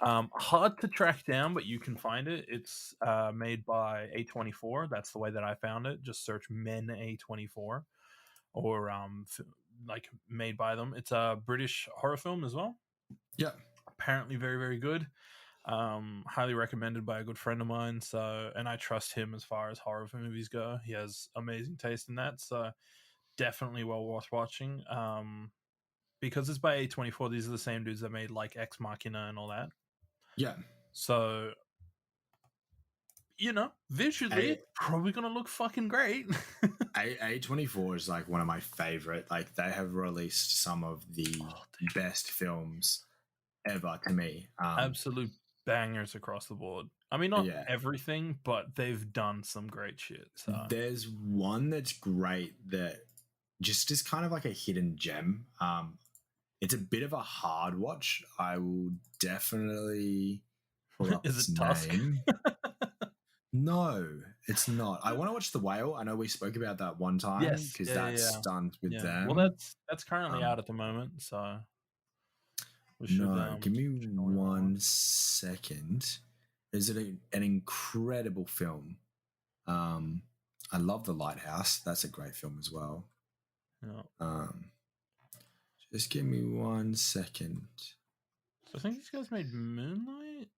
Hard to track down, but you can find it. It's made by A24. That's the way that I found it. Just search Men A24 or like made by them. It's a British horror film as well. Yeah. Apparently very, very good. Highly recommended by a good friend of mine. So, and I trust him as far as horror movies go. He has amazing taste in that. So definitely well worth watching. Because it's by A24. These are the same dudes that made like Ex Machina and all that. Yeah. So, visually, it's probably going to look fucking great. A24 is like one of my favorite. Like they have released some of the best films ever to me. Absolute bangers across the board. I mean, not everything, but they've done some great shit. So. There's one that's great that just is kind of like a hidden gem. It's a bit of a hard watch. I will definitely pull up Is it Tusk? name. No, it's not. I want to watch The Whale. I know we spoke about that one time because that's done with them. Well, that's currently out at the moment, so we should. Give me 1 second. Is it an incredible film? I love The Lighthouse. That's a great film as well. Yeah. Just give me 1 second. So I think these guys made Moonlight.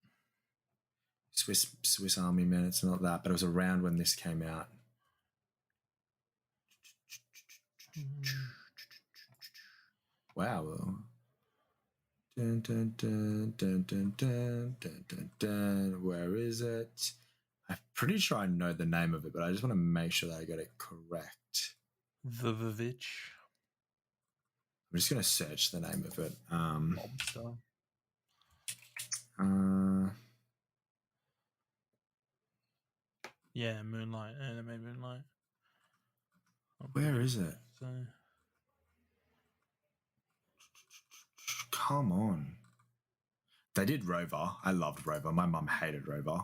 Swiss Army Man. It's not that, but it was around when this came out. Wow. Dun, dun, dun, dun, dun, dun, dun, dun, dun. Where is it? I'm pretty sure I know the name of it, but I just want to make sure that I got it correct. Vivitch. I'm just going to search the name of it. Lobster. Yeah, Moonlight. Anime Moonlight. Where is it? So. Come on. They did Rover. I loved Rover. My mum hated Rover.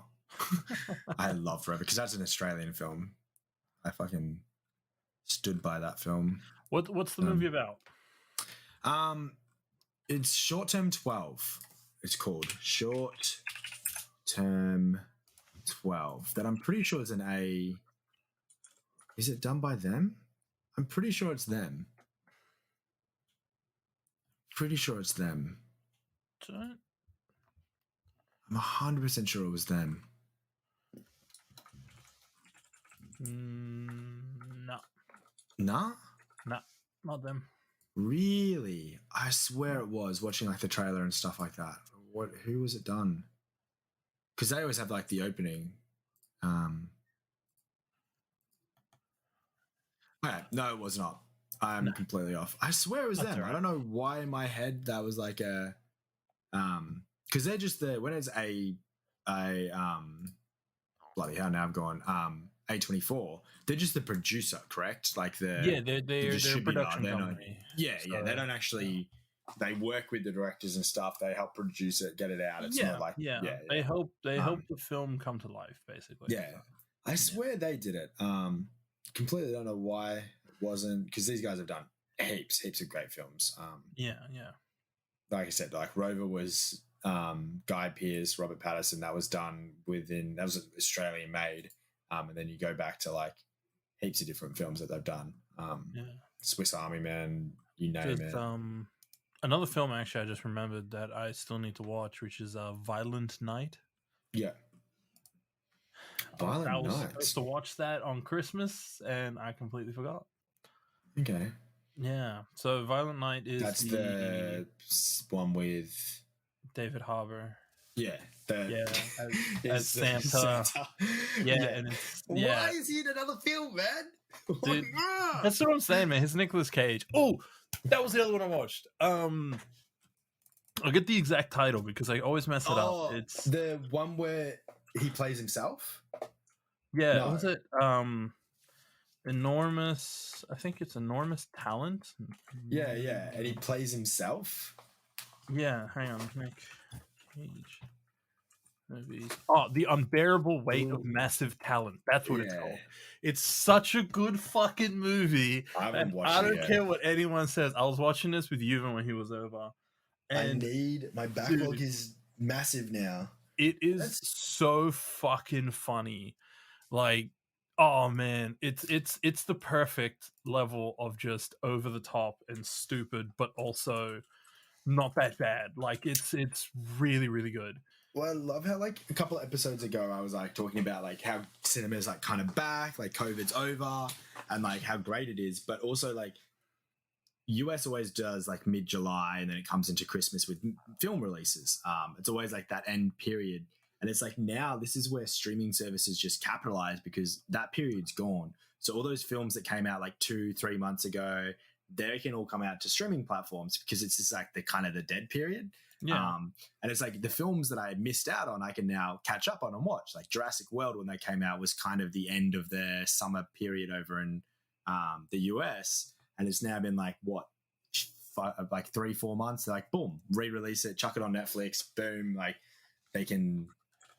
I loved Rover because that's an Australian film. I fucking stood by that film. What's the movie about? It's Short Term 12. It's called Short Term 12. That I'm pretty sure is an A. Is it done by them? I'm pretty sure it's them. Pretty sure it's them. I'm 100% sure it was them. No. Nah? No, not them. Really? I swear it was, watching like the trailer and stuff like that. Who was it done? Because they always have like the opening. Okay, no, it was not. I'm completely off. I swear it was them. Right. I don't know why in my head that was like a because they're just when it's a bloody hell, now I've gone A24. They're just the producer, correct? Like they're a production company. So, they don't actually. They work with the directors and stuff. They help produce it, get it out. It's not like They help the film come to life, basically. Yeah, I swear they did it. Completely don't know why it wasn't, because these guys have done heaps of great films. Like I said, like Rover was Guy Pearce, Robert Pattinson. That was Australian made, and then you go back to like heaps of different films that they've done. Swiss Army Man, you name it. Another film actually I just remembered that I still need to watch, which is Violent Night. Yeah. I was supposed to watch that on Christmas and I completely forgot. Okay. Yeah. So Violent Night is the one with David Harbour. Yeah. As Santa. Yeah. Why is he in another film, man? Dude, that's what I'm saying, man. His Nicolas Cage. Oh, that was the other one I watched. I'll get the exact title because I always mess it up. It's the one where he plays himself. Yeah, no. Was it Enormous? I think it's Enormous Talent. Yeah, and he plays himself. Yeah, hang on, Nick Cage movies. The Unbearable Weight of Massive Talent. That's what it's called. It's such a good fucking movie. I don't care what anyone says. I was watching this with Yuvan when he was over. And my backlog is massive now. It is so fucking funny. Like, oh man, it's the perfect level of just over the top and stupid, but also not that bad. Like it's really, really good. Well, I love how like a couple of episodes ago I was like talking about like how cinema's like kind of back, like COVID's over, and like how great it is, but also like US always does like mid-July and then it comes into Christmas with film releases. It's always like that end period. And it's like now this is where streaming services just capitalize because that period's gone. So all those films that came out like 2-3 months ago, they can all come out to streaming platforms because it's just like the kind of the dead period. Yeah. And it's like the films that I missed out on, I can now catch up on and watch. Like Jurassic World, when they came out, was kind of the end of their summer period over in the US. And it's now been like, what, like 3-4 months? They're like, boom, re-release it, chuck it on Netflix, boom. Like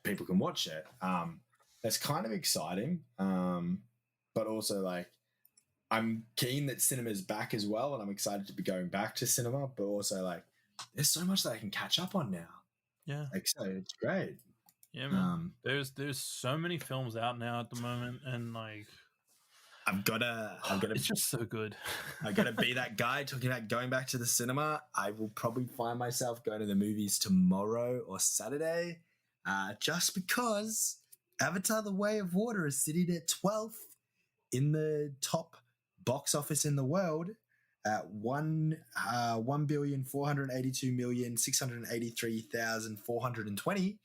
people can watch it. That's kind of exciting. But also like, I'm keen that cinema's back as well. And I'm excited to be going back to cinema, but also like, there's so much that I can catch up on now. Yeah. Like, so it's great. Yeah, man. There's so many films out now at the moment, and like I've gotta it's just so good. I gotta be that guy talking about going back to the cinema. I will probably find myself going to the movies tomorrow or Saturday, just because Avatar: The Way of Water is sitting at 12th in the top box office in the world at 1,482,683,420.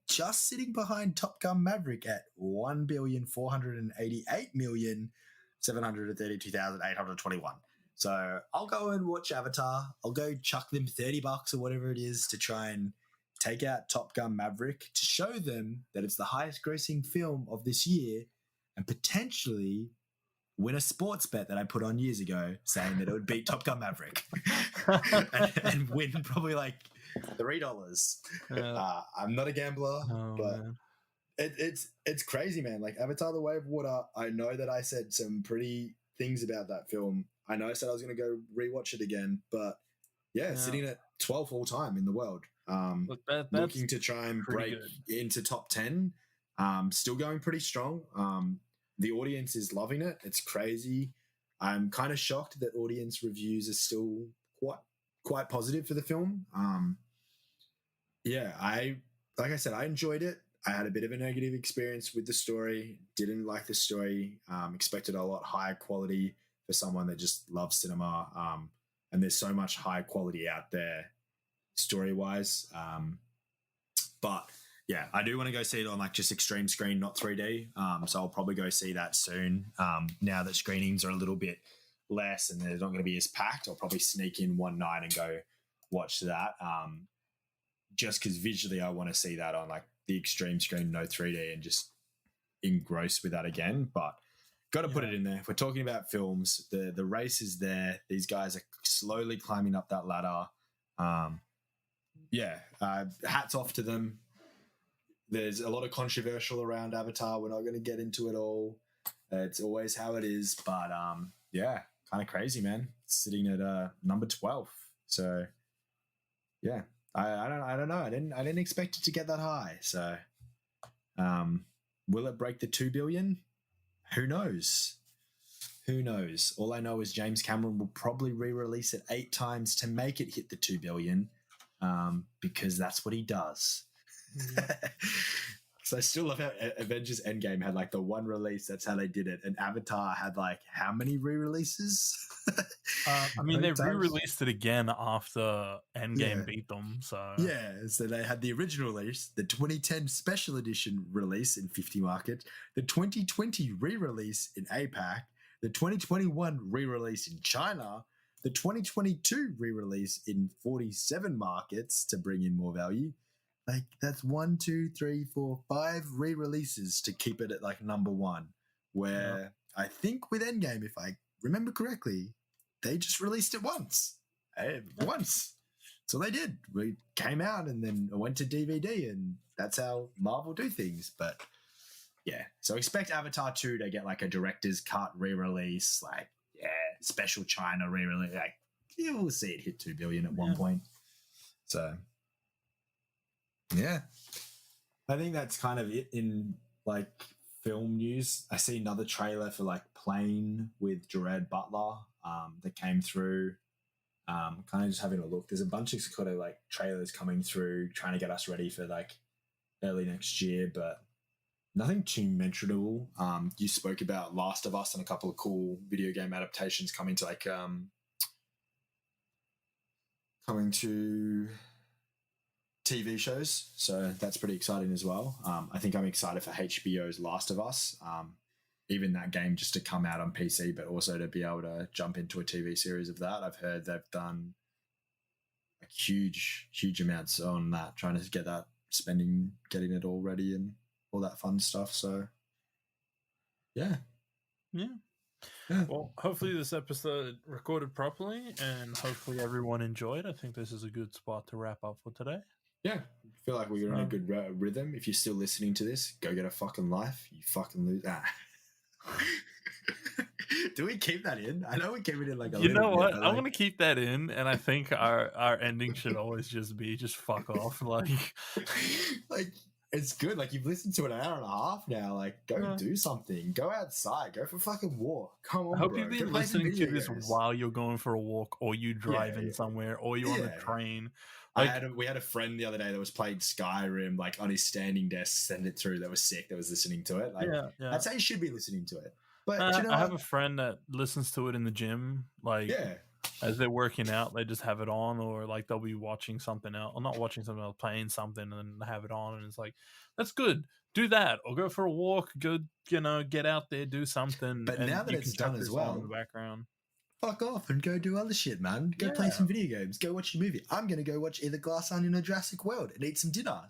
just sitting behind Top Gun Maverick at 1,488,732,821. So I'll go and watch Avatar. I'll go chuck them $30 or whatever it is to try and take out Top Gun Maverick to show them that it's the highest grossing film of this year and potentially win a sports bet that I put on years ago saying that it would beat Top Gun Maverick and win probably like $3. I'm not a gambler, but it's crazy, man. Like Avatar: The Way of Water, I know that I said some pretty things about that film. I know I said I was going to go rewatch it again, but sitting at 12th all time in the world. Looking to try and break into top 10. Still going pretty strong. The audience is loving it. It's crazy. I'm kind of shocked that audience reviews are still quite positive for the film. Like I said, I enjoyed it. I had a bit of a negative experience with the story. Didn't like the story. Expected a lot higher quality for someone that just loves cinema. And there's so much high quality out there story-wise. But yeah, I do want to go see it on like just extreme screen, not 3D. So I'll probably go see that soon. Now that screenings are a little bit less and they're not going to be as packed, I'll probably sneak in one night and go watch that. Just because visually I want to see that on like the extreme screen, no 3D, and just engrossed with that again. But got to put it in there. If we're talking about films, the race is there. These guys are slowly climbing up that ladder. Hats off to them. There's a lot of controversial around Avatar. We're not going to get into it all. It's always how it is. But kind of crazy, man. Sitting at number 12. So yeah, I don't know. I didn't expect it to get that high. So will it break the 2 billion? Who knows? Who knows? All I know is James Cameron will probably re-release it 8 times to make it hit the 2 billion, because that's what he does. So I still love how Avengers Endgame had like the one release. That's how they did it. And Avatar had like how many re-releases? They re-released it again after Endgame beat them. So they had the original release, the 2010 special edition release in 50 markets, the 2020 re-release in APAC, the 2021 re-release in China, the 2022 re-release in 47 markets to bring in more value. Like that's 1, 2, 3, 4, 5 re-releases to keep it at like number 1. Where I think with Endgame, if I remember correctly, they just released it once. Once. So they did. We came out and then went to DVD, and that's how Marvel do things. But yeah, so expect Avatar 2 to get like a director's cut re-release, like special China re-release. Like you'll see it hit 2 billion at one point. So yeah, I think that's kind of it in like film news. I see another trailer for like Plane with Gerard Butler that came through. Kind of just having a look. There's a bunch of kind of like trailers coming through, trying to get us ready for like early next year, but nothing too mentionable. You spoke about Last of Us and a couple of cool video game adaptations coming to like coming to TV shows, so that's pretty exciting as well. I think I'm excited for HBO's Last of Us. Even that game just to come out on PC, but also to be able to jump into a TV series of that. I've heard they've done like huge amounts on that, trying to get that spending, getting it all ready and all that fun stuff. So yeah. Well, hopefully this episode recorded properly and hopefully everyone enjoyed. I think this is a good spot to wrap up for today. Yeah, I feel like we're in a good rhythm. If you're still listening to this, go get a fucking life. You fucking lose. Do we keep that in? I know we keep it in like a You know what? I'm gonna keep that in, and I think our ending should always just be fuck off. Like it's good. Like you've listened to it an hour and a half now. Like go do something. Go outside. Go for a fucking walk. Come on, I hope bro. you've been listening to this while you're going for a walk, or you driving somewhere, or you're on the train. Like, we had a friend the other day that was playing Skyrim like on his standing desk, send it through. That was sick. That was listening to it. Like that's how you should be listening to it. But I have a friend that listens to it in the gym. Like as they're working out, they just have it on, or like they'll be watching something else, or not watching something else, playing something, and then they have it on, and it's like, that's good. Do that, or go for a walk. Go, get out there, do something. But and now that you it's can chuck done as this on in well, the background. fuck off and go do other shit, man. Go play Yeah. some video games. Go watch a movie. I'm gonna go watch either Glass Onion or Jurassic World and eat some dinner.